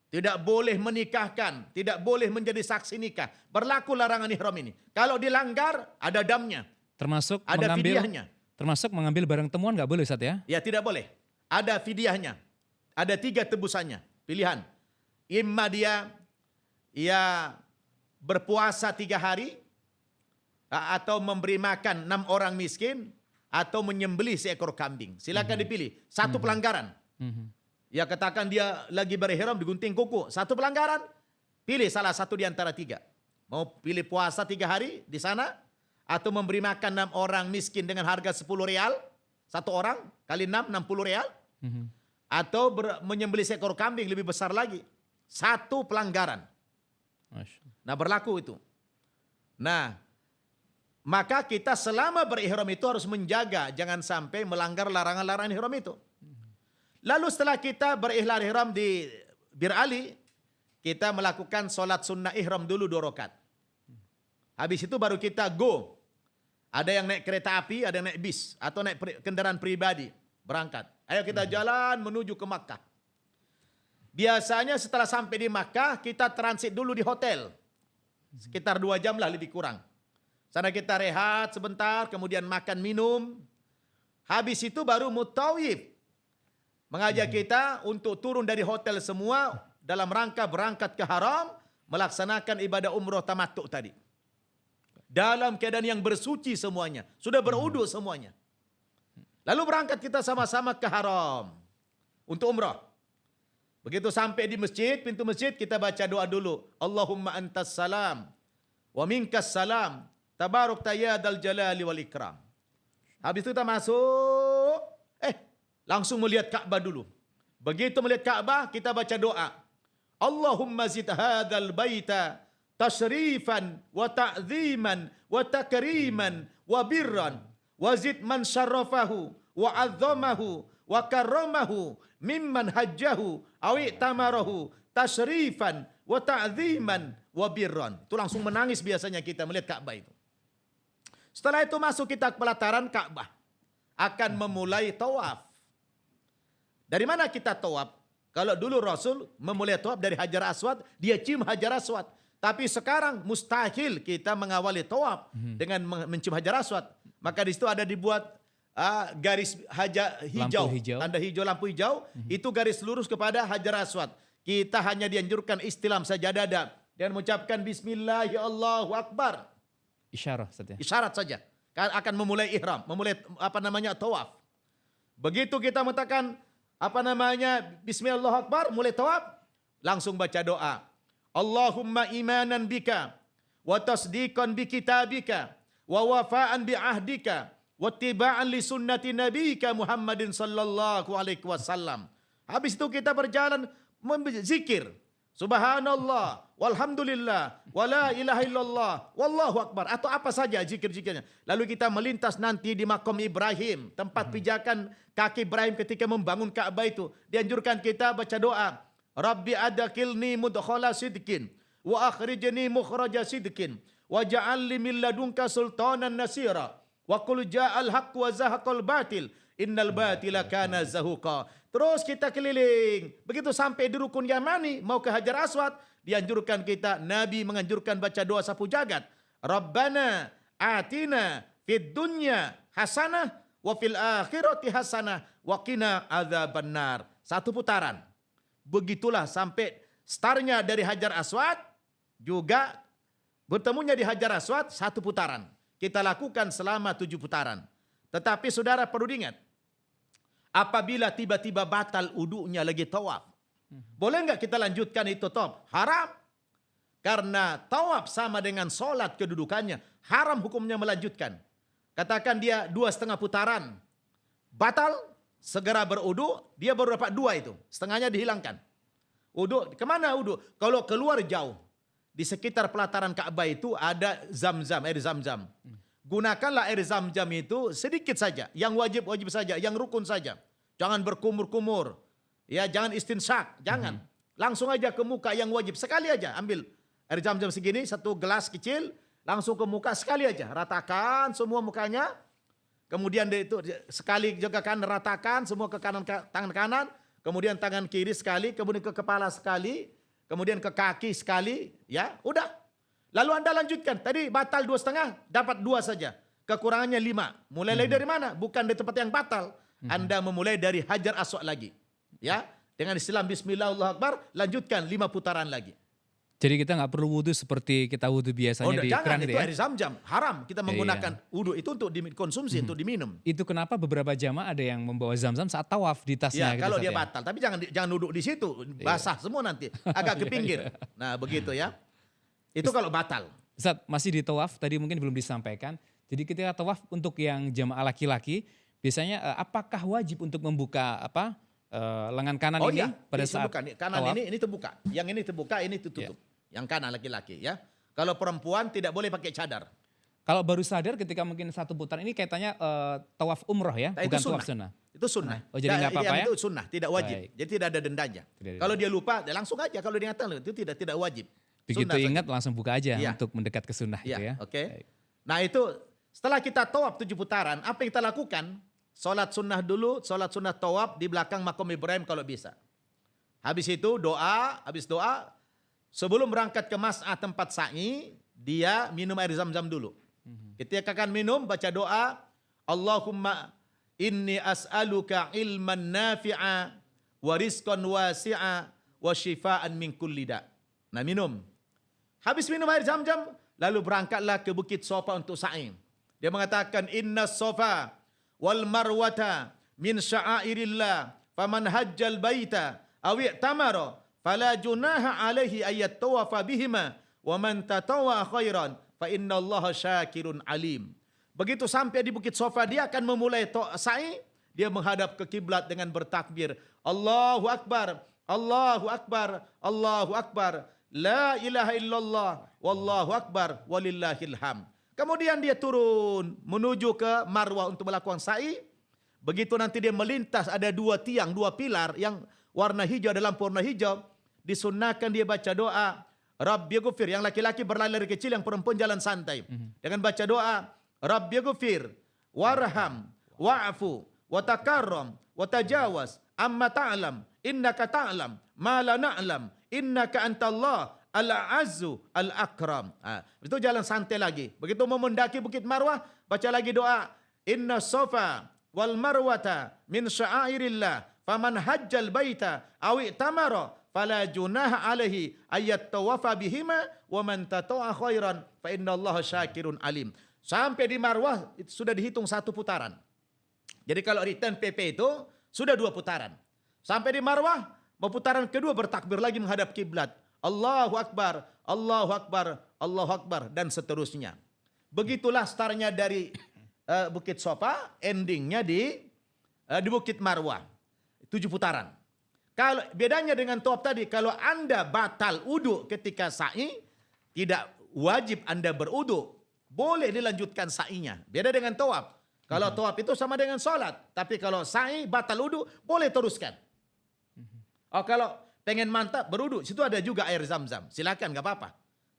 C: Tidak boleh menikahkan. Tidak boleh menjadi saksi nikah. Berlaku larangan ihram ini. Kalau dilanggar, ada damnya.
A: Termasuk
C: ada
A: mengambil
C: fidyahnya.
A: Termasuk mengambil barang temuan nggak boleh, Ustaz ya?
C: Ya, tidak boleh. Ada fidyahnya. Ada 3 tebusannya. Pilihan. Imma dia berpuasa 3 hari, atau memberi makan 6 orang miskin, atau menyembelih seekor kambing. Silakan dipilih. Satu pelanggaran. Ya, katakan dia lagi berihram digunting kuku. Satu pelanggaran. Pilih salah satu di antara 3. Mau pilih puasa 3 hari di sana, atau memberi makan 6 orang miskin dengan harga 10 rial. 1 orang kali 6, 60 rial. Atau menyembelih seekor kambing, lebih besar lagi. Satu pelanggaran. Nah, berlaku itu. Nah, maka kita selama berihram itu harus menjaga jangan sampai melanggar larangan-larangan ihram itu. Lalu setelah kita berihram di Bir Ali, kita melakukan solat sunnah ihram dulu 2 rakaat. Habis itu baru kita go. Ada yang naik kereta api, ada yang naik bis atau naik kendaraan pribadi berangkat. Ayo kita jalan menuju ke Makkah. Biasanya setelah sampai di Makkah kita transit dulu di hotel. Sekitar 2 jam lah lebih kurang. Sana kita rehat sebentar, kemudian makan minum. Habis itu baru mutawif. Mengajak kita untuk turun dari hotel semua dalam rangka berangkat ke haram, melaksanakan ibadah umroh tamattu tadi. Dalam keadaan yang bersuci semuanya. Sudah berwudu semuanya. Lalu berangkat kita sama-sama ke haram untuk umroh. Begitu sampai di masjid, pintu masjid, kita baca doa dulu. Allahumma antas salam wa minkas salam. Tabaruk tayyadal jalali wal ikram. Habis itu kita masuk, langsung melihat Ka'bah dulu. Begitu melihat Ka'bah, kita baca doa. Allahumma zid hadzal baita tashrifan wa ta'ziman wa takriman wa birran wa zid man syarrafahu wa 'azzamahu wa karramahu mimman hajjahu aw i'tamarahu tashrifan wa ta'ziman wa birran. Itu langsung menangis biasanya kita melihat Ka'bah itu. Setelah itu masuk kita ke pelataran Ka'bah. Akan memulai tawaf. Dari mana kita tawaf? Kalau dulu Rasul memulai tawaf dari Hajar Aswad, dia cium Hajar Aswad. Tapi sekarang mustahil kita mengawali tawaf dengan mencium Hajar Aswad. Maka di situ ada dibuat garis hijau, tanda hijau, lampu hijau. Itu garis lurus kepada Hajar Aswad. Kita hanya dianjurkan istilam saja dada dan mengucapkan Bismillah ya Allahu Akbar.
A: Isyarat saja.
C: Isyarat saja. Akan memulai ihram, memulai tawaf. Begitu kita mengatakan Bismillah Akbar, mulai tawaf, langsung baca doa. Allahumma imanan bika, wa tasdiqan bi kitabika, wa wafa'an bi ahdika, wa tiba'an li sunnati nabika Muhammadin sallallahu alaihi wasallam. Habis itu kita berjalan zikir. Subhanallah, walhamdulillah, wala ilaha illallah, wallahu akbar. Atau apa saja zikir-zikirnya. Lalu kita melintas nanti di makam Ibrahim. Tempat pijakan kaki Ibrahim ketika membangun Ka'bah itu. Dianjurkan kita baca doa. Rabbi adakilni mudkhala sidqin, wa akhrijni mukhraja sidqin, wa ja'alli min ladunka sultanan nasira, wa qul ja'al haqq wa zahaqal batil, innal batila kana zahuqa. Terus kita keliling. Begitu sampai di rukun Yamani, mau ke Hajar Aswad, dianjurkan kita, Nabi menganjurkan baca doa sapu jagat. Rabbana atina fid dunya hasanah wa fil akhirati hasanah wa qina adzabannar. Satu putaran. Begitulah sampai startnya dari Hajar Aswad, juga bertemunya di Hajar Aswad, satu putaran. Kita lakukan selama 7 putaran. Tetapi saudara perlu diingat, apabila tiba-tiba batal wudunya lagi tawaf, boleh nggak kita lanjutkan itu tawaf? Haram. Karena tawaf sama dengan solat kedudukannya. Haram hukumnya melanjutkan. Katakan dia 2,5 putaran. Batal, segera berudu, dia baru dapat 2 itu. Setengahnya dihilangkan. Wudu, kemana wudu? Kalau keluar jauh, di sekitar pelataran Ka'bah itu ada zam-zam, air zam-zam. Gunakanlah air zam-zam itu sedikit saja. Yang wajib-wajib saja, yang rukun saja. Jangan berkumur-kumur. Ya, jangan istinsyak, jangan. Langsung aja ke muka yang wajib. Sekali aja ambil air zam-zam segini, 1 gelas kecil, langsung ke muka sekali aja. Ratakan semua mukanya. Kemudian itu sekali juga kan ratakan semua ke kanan, tangan kanan. Kemudian tangan kiri sekali, kemudian ke kepala sekali. Kemudian ke kaki sekali. Ya, udah. Lalu Anda lanjutkan. Tadi batal 2,5, dapat 2 saja. Kekurangannya 5. Mulai dari mana? Bukan di tempat yang batal. Anda memulai dari Hajar Aswad lagi. Ya, dengan istilah Bismillah Allahu Akbar, lanjutkan 5 putaran lagi.
A: Jadi kita nggak perlu wudhu seperti kita wudhu biasanya di
C: jangan,
A: keran
C: itu
A: itu ya?
C: air zam-zam. Haram kita menggunakan wudhu itu untuk dikonsumsi, untuk diminum.
A: Itu kenapa beberapa jamaah ada yang membawa zam-zam saat tawaf di tasnya.
C: Ya,
A: gitu,
C: kalau
A: Ustaz,
C: dia
A: ya?
C: batal. Tapi jangan duduk di situ. Basah semua nanti. Agak ke pinggir. Nah, begitu ya. Itu kalau batal.
A: Ustaz, masih di tawaf, tadi mungkin belum disampaikan. Jadi ketika tawaf untuk yang jamaah laki-laki, biasanya apakah wajib untuk membuka lengan kanan ini pada saat
C: kanan
A: tawaf?
C: ini terbuka. Yang ini terbuka, ini tutup. Yang kanan laki-laki ya. Kalau perempuan tidak boleh pakai cadar.
A: Kalau baru sadar ketika mungkin 1 putaran ini kaitannya tawaf umroh ya,
C: Nah,
A: bukan
C: itu
A: tawaf sunnah.
C: Itu sunnah.
A: Oh, jadi nggak apa-apa ya?
C: Itu sunnah, tidak wajib.
A: Baik.
C: Jadi tidak ada dendanya.
A: Tidak ada
C: Kalau dia lupa, ya langsung aja. Kalau dia ingat itu tidak wajib.
A: Begitu
C: Sunnah
A: ingat langsung buka aja
C: Iya.
A: untuk mendekat ke sunnah gitu ya.
C: Oke.
A: Baik.
C: Nah itu setelah kita tawaf 7 putaran, apa yang kita lakukan? Sholat sunnah dulu, sholat sunnah tawaf di belakang makam Ibrahim kalau bisa. Habis itu habis doa, sebelum berangkat ke mas'ah tempat sa'i, dia minum air zam-zam dulu. Ketika akan minum, baca doa, Allahumma inni as'aluka ilman nafi'a, wa rizqan wasi'a, wa shifaan min kulli da'. Nah minum. Habis minum air zam-zam, lalu berangkatlah ke Bukit Sofa untuk sa'i. Dia mengatakan, inna sofa wal marwata min sya'airillah, faman hajjal baita awi' tamara, fala junaha alaihi ayat tawafa bihima, wa man tatawa khairan, fa inna allaha syakirun alim. Begitu sampai di Bukit Sofa, dia akan memulai sa'i, dia menghadap ke kiblat dengan bertakbir, Allahu Akbar, Allahu Akbar, Allahu Akbar, la ilaha illallah, wallahu akbar, walillahil ham. Kemudian dia turun menuju ke Marwah untuk melakukan sa'i. Begitu nanti dia melintas, ada 2 tiang, 2 pilar yang warna hijau, ada lampu warna hijau. Disunnahkan dia baca doa, Rabbighfir, yang laki-laki berlari kecil, yang perempuan jalan santai. Dengan baca doa, Rabbighfir, warham, wa'fu, watakarram, watajawaz, amma ta'lam, innaka ta'lam, ma la na'lam, innaka antallah al-azzu al-akram. Itu jalan santai lagi. Begitu mau mendaki Bukit Marwah, baca lagi doa, inna sofa wal marwata min sya'airillah, faman hajjal baita awi tamara, fala junaha alaihi ayat tawafa bihima, wa man tata'a khairan, fa inna allaha syakirun alim. Sampai di Marwah itu sudah dihitung 1 putaran. Jadi kalau return PP itu sudah 2 putaran. Sampai di Marwah, putaran kedua bertakbir lagi menghadap kiblat. Allahu Akbar, Allahu Akbar, Allahu Akbar, dan seterusnya. Begitulah startnya dari Bukit Sofa, endingnya di Bukit Marwah. 7 putaran. Kalau bedanya dengan tawaf tadi, kalau Anda batal wudu ketika sa'i, tidak wajib Anda berudu. Boleh dilanjutkan sa'inya. Beda dengan tawaf. Kalau tawaf itu sama dengan sholat. Tapi kalau sa'i batal wudu, boleh teruskan. Oh, kalau pengen mantap berudu, situ ada juga air zam-zam. Silakan, gak apa-apa.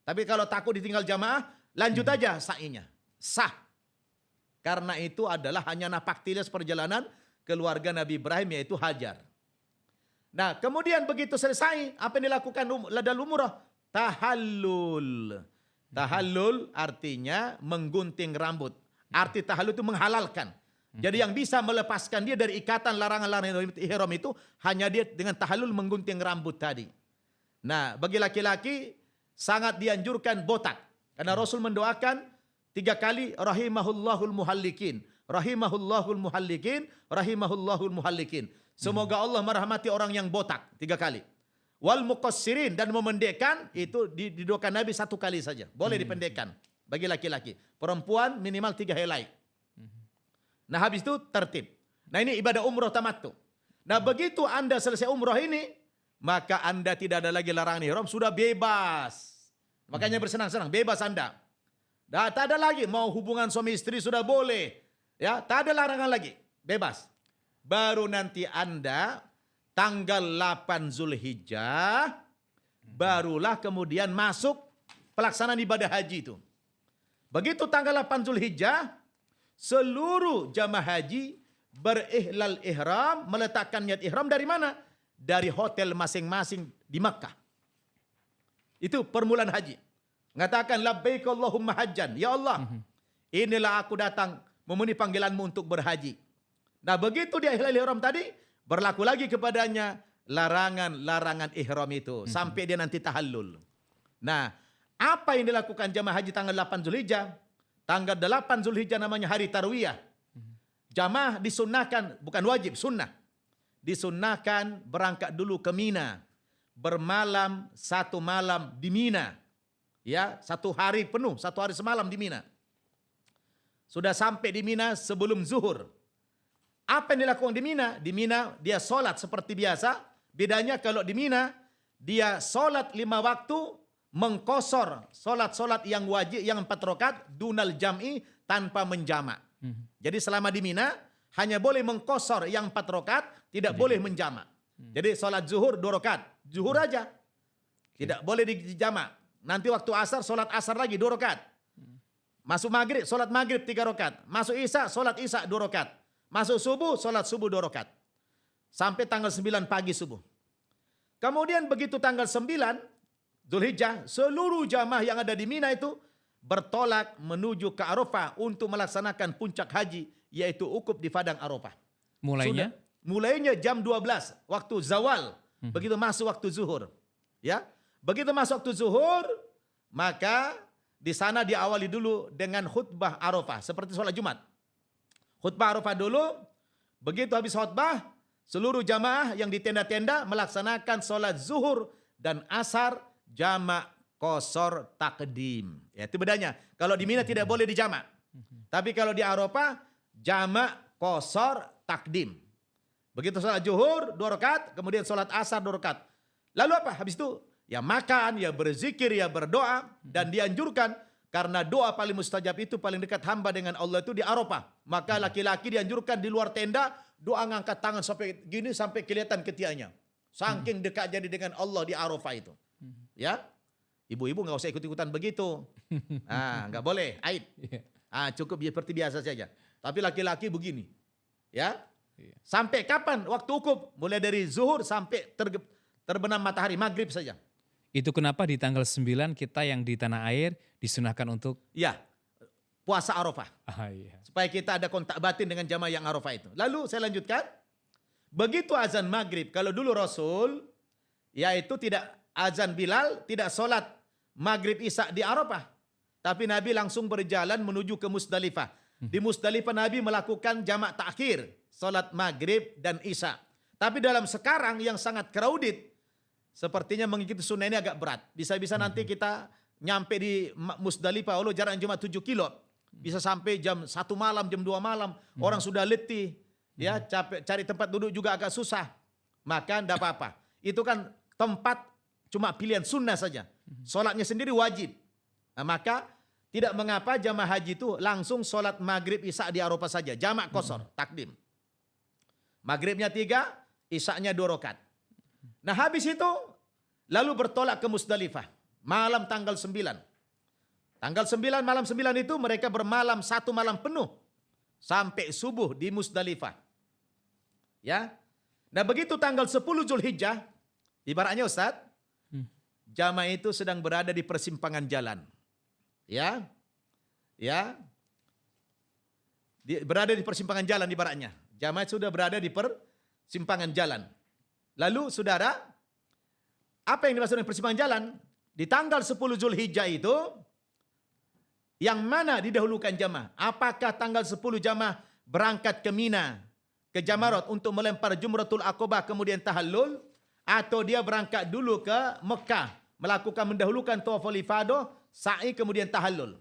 C: Tapi kalau takut ditinggal jamaah, lanjut aja sa'inya. Sah. Karena itu adalah hanya napaktilas perjalanan keluarga Nabi Ibrahim, yaitu Hajar. Nah, kemudian begitu selesai, apa yang dilakukan dalam umrah? Tahallul. Tahallul artinya menggunting rambut. Arti tahallul itu menghalalkan. Jadi yang bisa melepaskan dia dari ikatan larangan-larangan ihram itu hanya dia dengan tahallul menggunting rambut tadi. Nah, bagi laki-laki sangat dianjurkan botak. Karena Rasul mendoakan 3 kali rahimahullahul muhallikin. Rahimahullahul muhallikin, rahimahullahul muhallikin. Semoga Allah merahmati orang yang botak 3 kali. Wal muqassirin, dan memendekkan itu didoakan Nabi 1 kali saja. Boleh dipendekkan bagi laki-laki. Perempuan minimal 3 helai. Nah, habis itu tertib. Nah, ini ibadah umroh tamattu. Nah, begitu Anda selesai umroh ini, maka Anda tidak ada lagi larangan ihram, sudah bebas. Makanya bersenang-senang, bebas Anda. Nah, tak ada lagi mau hubungan suami istri sudah boleh. Ya, tak ada larangan lagi, bebas. Baru nanti Anda tanggal 8 Zulhijjah, barulah kemudian masuk pelaksanaan ibadah haji itu. Begitu tanggal 8 Zulhijjah, seluruh jamaah haji berihlal ihram, meletakkan niat ihram dari mana? Dari hotel masing-masing di Makkah. Itu permulaan haji. Mengatakan labbaik Allahumma hajjan. Ya Allah, inilah aku datang memenuhi panggilanmu untuk berhaji. Nah, begitu dia ihlal ihram tadi, berlaku lagi kepadanya larangan-larangan ihram itu sampai dia nanti tahallul. Nah, apa yang dilakukan jamaah haji tanggal 8 Zulhijjah? Tanggal 8 Zulhijjah namanya hari tarwiyah. Jamaah disunnahkan, bukan wajib, sunnah. Disunnahkan berangkat dulu ke Mina. Bermalam 1 malam di Mina. Ya, 1 hari penuh, 1 hari semalam di Mina. Sudah sampai di Mina sebelum zuhur. Apa yang dilakukan di Mina? Di Mina dia sholat seperti biasa. Bedanya kalau di Mina dia sholat 5 waktu, mengkosor sholat-sholat yang wajib yang 4 rakaat dunal jam'i tanpa menjamak. Jadi selama di Mina hanya boleh mengkosor yang 4 rakaat, tidak boleh menjamak. Jadi sholat zuhur 2 rakaat, zuhur aja. Tidak boleh dijamak. Nanti waktu asar sholat asar lagi 2 rakaat. Masuk maghrib, sholat maghrib 3 rakaat. Masuk isya, sholat isya 2 rakaat. Masuk subuh, sholat subuh 2 rakaat. Sampai tanggal 9 pagi subuh. Kemudian begitu tanggal 9 Zulhijjah, seluruh jamaah yang ada di Mina itu bertolak menuju ke Arafah untuk melaksanakan puncak haji, yaitu ukuf di padang Arafah.
A: Mulainya?
C: Mulainya jam 12 waktu zawal. Begitu masuk waktu zuhur. Ya, begitu masuk waktu zuhur, maka di sana diawali dulu dengan khutbah Arafah seperti sholat Jumat. Khutbah Arafah dulu, begitu habis khutbah, seluruh jamaah yang di tenda-tenda melaksanakan sholat zuhur dan asar jamak qasar takdim. Ya, itu bedanya. Kalau di Mina tidak boleh dijamak. Tapi kalau di Arafah jamak qasar takdim. Begitu sholat zuhur 2 rakaat, kemudian sholat asar 2 rakaat. Lalu apa? Habis itu ya makan, ya berzikir, ya berdoa, dan dianjurkan karena doa paling mustajab itu paling dekat hamba dengan Allah itu di Arafah. Maka laki-laki dianjurkan di luar tenda doa ngangkat tangan sampai gini sampai kelihatan ketiaknya. Saking dekat jadi dengan Allah di Arafah itu. Ya, ibu-ibu nggak usah ikut-ikutan begitu. Nggak boleh, aib. Cukup seperti biasa saja. Tapi laki-laki begini, ya. Sampai kapan waktu ukuf? Mulai dari zuhur sampai terbenam matahari maghrib saja.
A: Itu kenapa di tanggal 9 kita yang di tanah air disunahkan untuk
C: ya puasa Arafah.
A: Iya.
C: Supaya kita ada kontak batin dengan jamaah yang Arafah itu. Lalu saya lanjutkan. Begitu azan maghrib, kalau dulu Rasul yaitu tidak azan Bilal, tidak sholat maghrib isya di Arafah. Tapi Nabi langsung berjalan menuju ke Musdalifah. Di Musdalifah Nabi melakukan jamak takhir, sholat maghrib dan isya. Tapi dalam sekarang yang sangat crowded, sepertinya mengikuti sunnah ini agak berat. Bisa-bisa nanti kita nyampe di Musdalifah, Allah jaraknya cuma 7 kilo. Bisa sampai jam 1 malam, jam 2 malam. Orang sudah letih, ya capek, cari tempat duduk juga agak susah. Maka tidak apa-apa. Itu kan tempat cuma pilihan sunnah saja. Sholatnya sendiri wajib. Nah, maka tidak mengapa jamaah haji itu langsung sholat maghrib isya di Arafah saja. Jamak qasar, takdim. Maghribnya 3, isyanya 2 rakaat. Nah habis itu lalu bertolak ke Musdalifah. Malam tanggal 9. Tanggal 9, malam 9 itu mereka bermalam 1 malam penuh. Sampai subuh di Musdalifah. Ya. Nah begitu tanggal 10 Zulhijjah. Ibaratnya Ustaz. Jamaah itu sedang berada di persimpangan jalan. Ya. Ya. Berada di persimpangan jalan ibaratnya. Jamaah sudah berada di persimpangan jalan. Lalu saudara, apa yang dimaksud dengan persimpangan jalan? Di tanggal 10 Zulhijjah itu, yang mana didahulukan jamaah? Apakah tanggal 10 jamaah berangkat ke Mina, ke Jamarot untuk melempar Jumratul Aqabah kemudian tahallul? Atau dia berangkat dulu ke Mekah, melakukan mendahulukan tawaful ifadah, sa'i kemudian tahallul?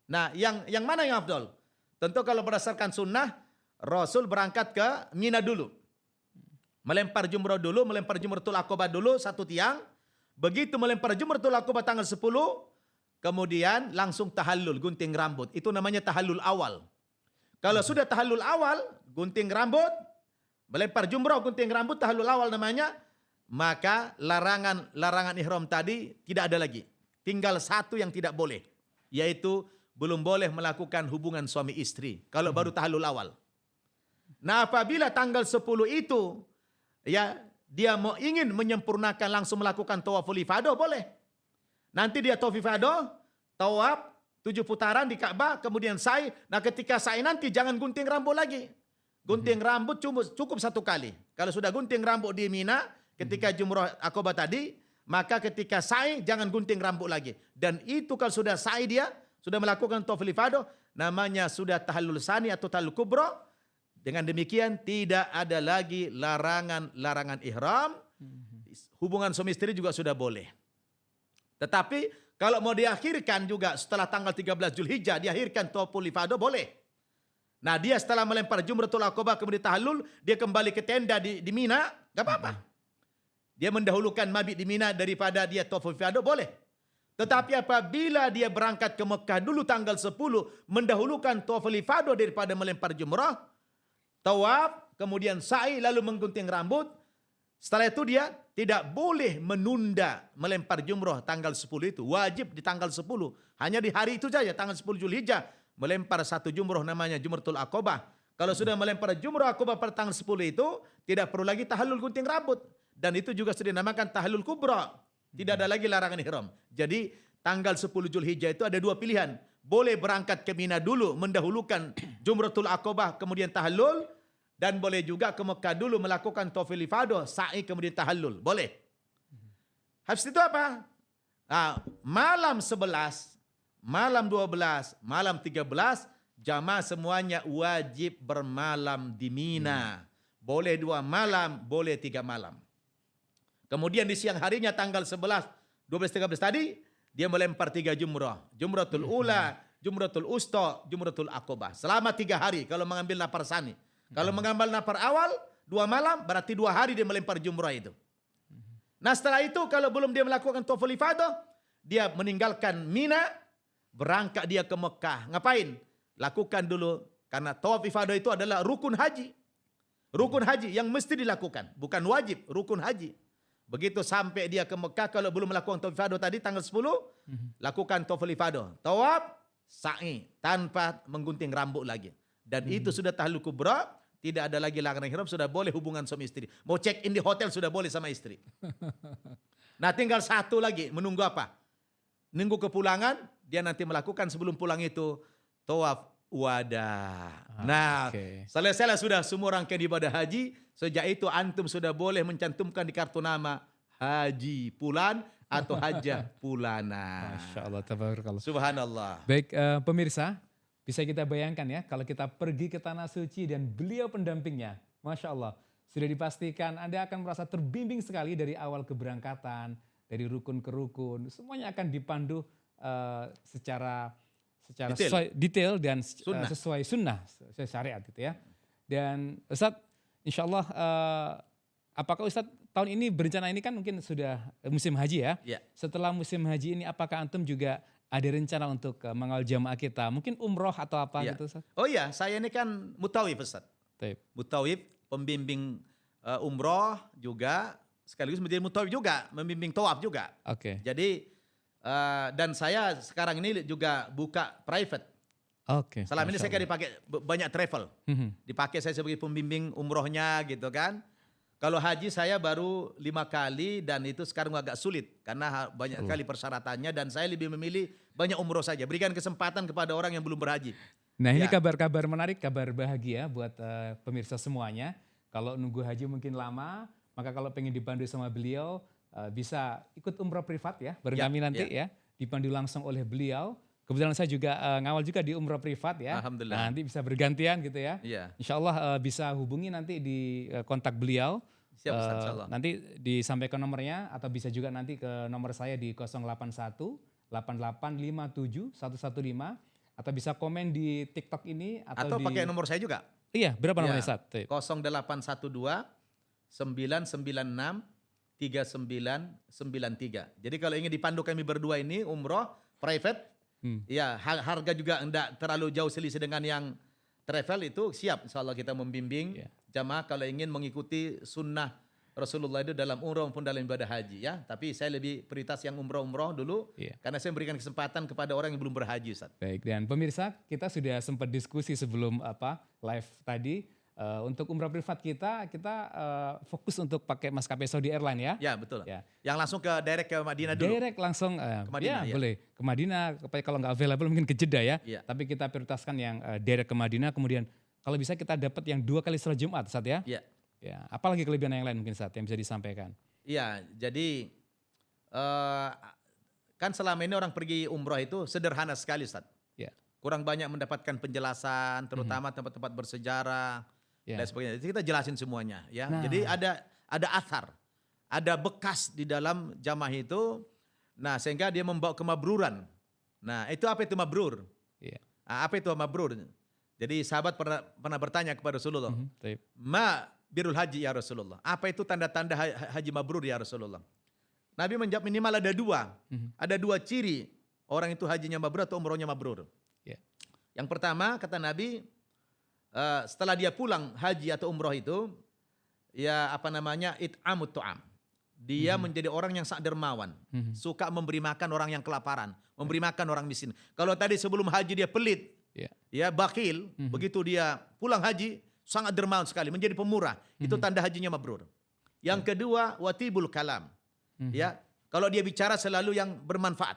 C: Nah, yang mana yang afdal? Tentu kalau berdasarkan sunnah, Rasul berangkat ke Mina dulu. Melempar jumrah dulu, melempar Jumratul Aqabah dulu 1 tiang. Begitu melempar Jumratul Aqabah tanggal 10, kemudian langsung tahallul, gunting rambut. Itu namanya tahallul awal. Kalau sudah tahallul awal, gunting rambut, melempar jumrah, gunting rambut, tahallul awal namanya, maka larangan ihram tadi tidak ada lagi. Tinggal 1 yang tidak boleh, yaitu belum boleh melakukan hubungan suami istri kalau baru tahallul awal. Nah, apabila tanggal 10 itu ya dia mau ingin menyempurnakan langsung melakukan tawaful ifadah, boleh. Nanti dia tawaf ifadah, tawaf 7 putaran di Ka'bah, kemudian sa'i. Nah, ketika sa'i nanti jangan gunting rambut lagi. Gunting rambut cukup 1 kali. Kalau sudah gunting rambut di Mina ketika Jumrah Aqabah tadi, maka ketika sa'i jangan gunting rambut lagi. Dan itu kalau sudah sa'i dia sudah melakukan tawaful ifadah, namanya sudah tahallul sani atau tahallul kubra. Dengan demikian tidak ada lagi larangan ihram. Hubungan suami istri juga sudah boleh. Tetapi kalau mau diakhirkan juga setelah tanggal 13 Zulhijjah, diakhirkan tawaful ifadah boleh. Nah dia setelah melempar Jumratul Aqabah kemudian tahallul, dia kembali ke tenda di Mina, gak apa-apa. Dia mendahulukan mabit di Mina daripada dia tawaful ifadah, boleh. Tetapi apabila dia berangkat ke Mekah dulu tanggal 10, mendahulukan tawaful ifadah daripada melempar jumrah, tawaf, kemudian sa'i, lalu menggunting rambut. Setelah itu dia tidak boleh menunda melempar jumrah tanggal 10 itu. Wajib di tanggal 10. Hanya di hari itu saja, tanggal 10 Zulhijjah. Melempar 1 jumrah namanya Jumratul Aqabah. Kalau sudah melempar Jumrah Aqabah pada tanggal 10 itu, tidak perlu lagi tahallul gunting rambut. Dan itu juga sudah dinamakan tahallul kubra. Tidak ada lagi larangan ihram. Jadi tanggal 10 Zulhijjah itu ada 2 pilihan. Boleh berangkat ke Mina dulu, mendahulukan Jumratul Aqabah, kemudian tahallul. Dan boleh juga ke Mekah dulu melakukan tawaful ifadah, sa'i kemudian tahallul. Boleh. Habis itu apa? Nah, malam 11, malam 12, malam 13, jamaah semuanya wajib bermalam di Mina. Boleh 2 malam, boleh 3 malam. Kemudian di siang harinya tanggal 11, 12, 13 tadi, dia melempar 3 jumrah. Jumratul Ula, Jumratul Usta, Jumratul Aqabah. Selama 3 hari kalau mengambil nafar sani. Kalau mengambil nafar awal, 2 malam, berarti 2 hari dia melempar jumrah itu. Nah setelah itu kalau belum dia melakukan tawaful ifadah, dia meninggalkan Mina, berangkat dia ke Mekah. Ngapain? Lakukan dulu, karena tawaf ifadah itu adalah rukun haji. Rukun haji yang mesti dilakukan, bukan wajib, rukun haji. Begitu sampai dia ke Mekah, kalau belum melakukan tawaf ifadah tadi tanggal 10, lakukan tawaful ifadah. Tawaf, sa'i, tanpa menggunting rambut lagi. Dan itu sudah tahallul kubra, tidak ada lagi larangan ihram, sudah boleh hubungan suami istri. Mau check in di hotel sudah boleh sama istri. Nah tinggal 1 lagi, menunggu apa? Nunggu kepulangan, dia nanti melakukan sebelum pulang itu tawaf wada. Nah, selesai sudah semua rangkaian ibadah haji. Sejak itu antum sudah boleh mencantumkan di kartu nama Haji Pulan atau Hajah Pulana.
A: Masya Allah, tabarakallah.
C: Subhanallah.
A: Baik pemirsa, bisa kita bayangkan ya kalau kita pergi ke tanah suci dan beliau pendampingnya. Masya Allah. sudah dipastikan Anda akan merasa terbimbing sekali dari awal keberangkatan, dari rukun ke rukun, semuanya akan dipandu secara detail dan
C: Sunnah.
A: sesuai sunnah, sesuai syariat gitu ya. Dan Ustadz, insya Allah, apakah Ustadz tahun ini berencana, ini kan mungkin sudah musim haji ya.
C: Ya.
A: Setelah musim haji ini apakah antum juga ada rencana untuk mengawal jamaah kita? Mungkin umroh atau apa
C: Ya.
A: gitu Ustadz?
C: Oh iya, saya ini kan mutawif Ustaz.
A: Taib.
C: Mutawif, pembimbing umroh juga, sekaligus menjadi mutawif juga, membimbing tawaf juga.
A: Oke.
C: Jadi dan saya sekarang ini juga buka private.
A: Oke.
C: Selama ini
A: Masya
C: saya kan dipakai banyak travel.
A: Allah.
C: Dipakai saya sebagai pembimbing umrohnya gitu kan. Kalau haji saya baru 5 kali dan itu sekarang agak sulit karena banyak kali persyaratannya dan saya lebih memilih banyak umroh saja. Berikan kesempatan kepada orang yang belum berhaji.
A: Nah ini
C: Ya.
A: kabar-kabar menarik, kabar bahagia buat pemirsa semuanya. Kalau nunggu haji mungkin lama, maka kalau pengen dipandu sama beliau, bisa ikut umroh privat ya, bareng
C: Ya,
A: kami nanti ya, dipandu langsung oleh beliau. Kebetulan saya juga ngawal juga di umroh privat ya.
C: Alhamdulillah.
A: Nah, nanti bisa bergantian gitu ya.
C: Iya.
A: Insya Allah bisa hubungi nanti di kontak beliau.
C: Siap Ustaz, insya Allah.
A: Nanti disampaikan nomornya atau bisa juga nanti ke nomor saya di 081 8857 115 atau bisa komen di TikTok ini
C: Atau
A: di
C: pakai nomor saya juga.
A: Iya, berapa
C: Ya.
A: nomornya Ustaz?
C: 0812 996 3993. Jadi kalau ingin dipandu kami berdua ini umroh private, ya harga juga enggak terlalu jauh selisih dengan yang travel, itu siap insyaallah kita membimbing
A: Ya.
C: jamaah kalau ingin mengikuti sunnah Rasulullah itu dalam umroh maupun dalam ibadah haji ya. Tapi saya lebih prioritas yang umroh dulu
A: Iya.
C: karena saya memberikan kesempatan kepada orang yang belum berhaji Ustaz.
A: Baik, dan pemirsa, kita sudah sempat diskusi sebelum live tadi. Untuk umrah privat kita fokus untuk pakai maskapai Saudi Airline ya.
C: Ya betul.
A: Ya.
C: Yang langsung ke direct ke Madinah dulu.
A: Direct langsung
C: Madinah, ya.
A: boleh ke Madinah, kalau nggak available mungkin ke Jeddah ya.
C: Iya.
A: Tapi kita prioritaskan yang direct ke Madinah, kemudian kalau bisa kita dapat yang 2 kali sholat Jumat Ustaz ya.
C: Iya.
A: Ya, apalagi kelebihan yang lain mungkin Ustaz yang bisa disampaikan.
C: Iya, jadi kan selama ini orang pergi umroh itu sederhana sekali Ustaz.
A: Ya.
C: Kurang banyak mendapatkan penjelasan, terutama tempat-tempat bersejarah
A: Ya.
C: dan sebagainya. Jadi kita jelasin semuanya ya.
A: Nah.
C: Jadi ada athar, ada bekas di dalam jamaah itu. Nah, sehingga dia membawa kemabruran. Nah, itu apa itu mabrur?
A: Iya.
C: Apa itu mabrur? Jadi sahabat pernah bertanya kepada Rasulullah,
A: Taib.
C: "Ma birul haji ya Rasulullah?" Apa itu tanda-tanda haji mabrur ya Rasulullah? Nabi menjawab minimal ada 2. Ada 2 ciri orang itu hajinya mabrur atau umrohnya mabrur.
A: Ya.
C: Yang pertama kata Nabi, setelah dia pulang haji atau umroh itu, ya it'amut tu'am. Dia menjadi orang yang sangat dermawan, suka memberi makan orang yang kelaparan, memberi makan orang miskin. Kalau tadi sebelum haji dia pelit, ya bakhil, begitu dia pulang haji sangat dermawan sekali, menjadi pemurah. Itu tanda hajinya mabrur. Yang kedua, watibul kalam. Ya, kalau dia bicara selalu yang bermanfaat.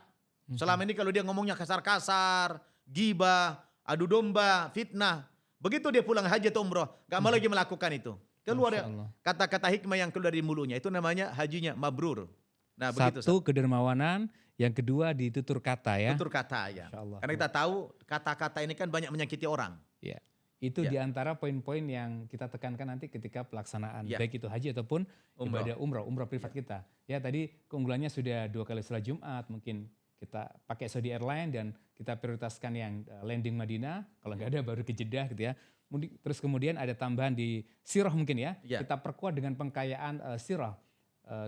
C: Selama ini kalau dia ngomongnya kasar-kasar, gibah, adu domba, fitnah, begitu dia pulang haji atau umroh, gak mau lagi melakukan itu. Keluar
A: Masya Allah.
C: kata-kata hikmah yang keluar dari mulutnya, itu namanya hajinya mabrur. Nah, begitu.
A: Satu, kedermawanan, yang kedua ditutur kata ya.
C: Tutur kata ya.
A: Masya Allah.
C: Karena kita tahu kata-kata ini kan banyak menyakiti orang.
A: Ya. Itu
C: Ya.
A: diantara poin-poin yang kita tekankan nanti ketika pelaksanaan,
C: Ya.
A: baik itu haji ataupun
C: Umroh.
A: ibadah umroh privat kita. Ya tadi keunggulannya sudah 2 kali sholat Jumat, mungkin kita pakai Saudi Airline dan kita prioritaskan yang landing Madinah, kalau nggak ada baru ke Jeddah gitu ya. Terus kemudian ada tambahan di sirah mungkin ya,
C: Ya.
A: kita perkuat dengan pengkayaan sirah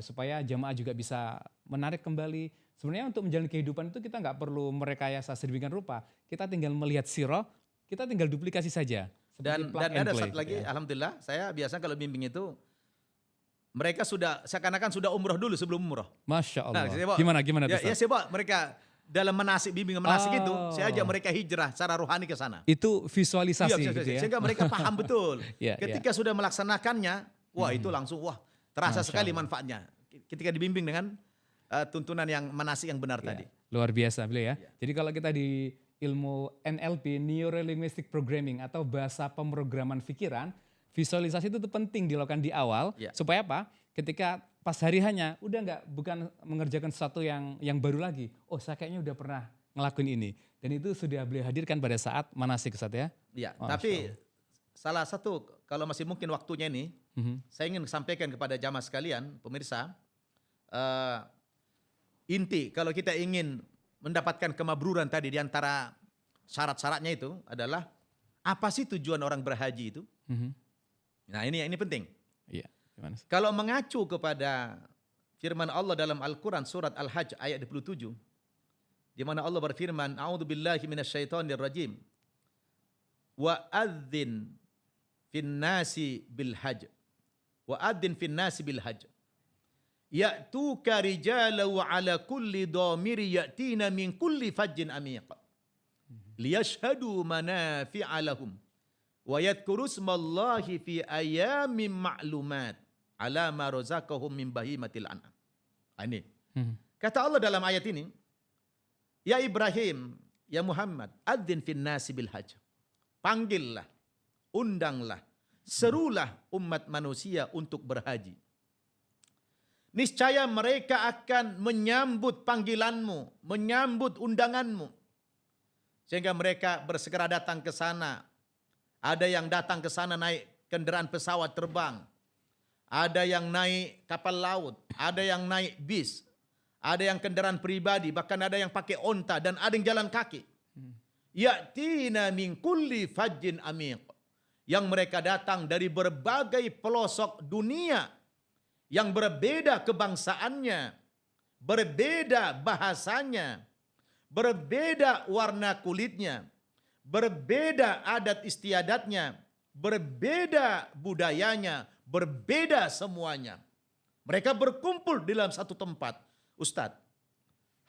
A: supaya jamaah juga bisa menarik kembali. Sebenarnya untuk menjalani kehidupan itu kita nggak perlu merekayasa sedemikian rupa, kita tinggal melihat sirah, kita tinggal duplikasi saja.
C: Dan
A: Plug and
C: ada
A: play,
C: satu lagi,
A: gitu ya.
C: alhamdulillah, saya biasa kalau bimbing itu, mereka seakan-akan sudah umroh dulu sebelum umroh.
A: Masya Allah.
C: saya bawa-
A: Gimana tuh,
C: Ya
A: Ustaz?
C: saya bawa mereka dalam bimbingan manasik itu,
A: Oh.
C: saya ajak mereka hijrah secara rohani ke sana.
A: Itu visualisasi
C: Iya,
A: gitu ya.
C: sehingga mereka paham betul.
A: Iya,
C: Ketika sudah melaksanakannya, wah itu langsung terasa
A: Masya
C: sekali
A: Allah.
C: manfaatnya. Ketika dibimbing dengan tuntunan yang manasik yang benar
A: Ya,
C: tadi.
A: luar biasa beliau ya.
C: Ya.
A: Jadi kalau kita di ilmu NLP, Neuro Linguistic Programming atau bahasa pemrograman pikiran, visualisasi itu tuh penting dilakukan di awal
C: Ya.
A: supaya apa? Ketika pas hari hanya bukan mengerjakan sesuatu yang baru lagi. Oh, saya kayaknya udah pernah ngelakuin ini. Dan itu sudah beliau hadirkan pada saat manasik Ustaz ya.
C: Ya,
A: Masya
C: tapi salah satu kalau masih mungkin waktunya ini, saya ingin sampaikan kepada jamaah sekalian, pemirsa, inti kalau kita ingin mendapatkan kemabruran tadi di antara syarat-syaratnya itu adalah apa sih tujuan orang berhaji itu? Nah ini penting.
A: Iya. Gimana sih?
C: Kalau mengacu kepada firman Allah dalam Al-Quran surat Al-Hajj ayat 27, di mana Allah berfirman, A'udzubillahi minasyaitonir rajim. Wa adzin finnasi bil hajj. Wa adzin finnasi bil hajj. Ya'tuka rijala wa ala kulli dhamiri ya'tina min kulli fajjin amiq. Liyashhadu manafi'a lahum wa yadhkuru ismallahi fi ayamin ma'lumat ala ma razaqahum min bahimatil an'am. Ini. Kata Allah dalam ayat ini, ya Ibrahim, ya Muhammad, adzin fin nasi bil hajj. Panggillah, undanglah, serulah umat manusia untuk berhaji. Niscaya mereka akan menyambut panggilanmu, menyambut undanganmu. Sehingga mereka bersegera datang ke sana. Ada yang datang ke sana naik kendaraan pesawat terbang. Ada yang naik kapal laut. Ada yang naik bis. Ada yang kendaraan pribadi. Bahkan ada yang pakai onta dan ada yang jalan kaki. Ya'tina min kulli fajjin amiq. Yang mereka datang dari berbagai pelosok dunia. Yang berbeda kebangsaannya. Berbeda bahasanya. Berbeda warna kulitnya, berbeda adat istiadatnya, berbeda budayanya, berbeda semuanya. Mereka berkumpul di dalam satu tempat. Ustadz,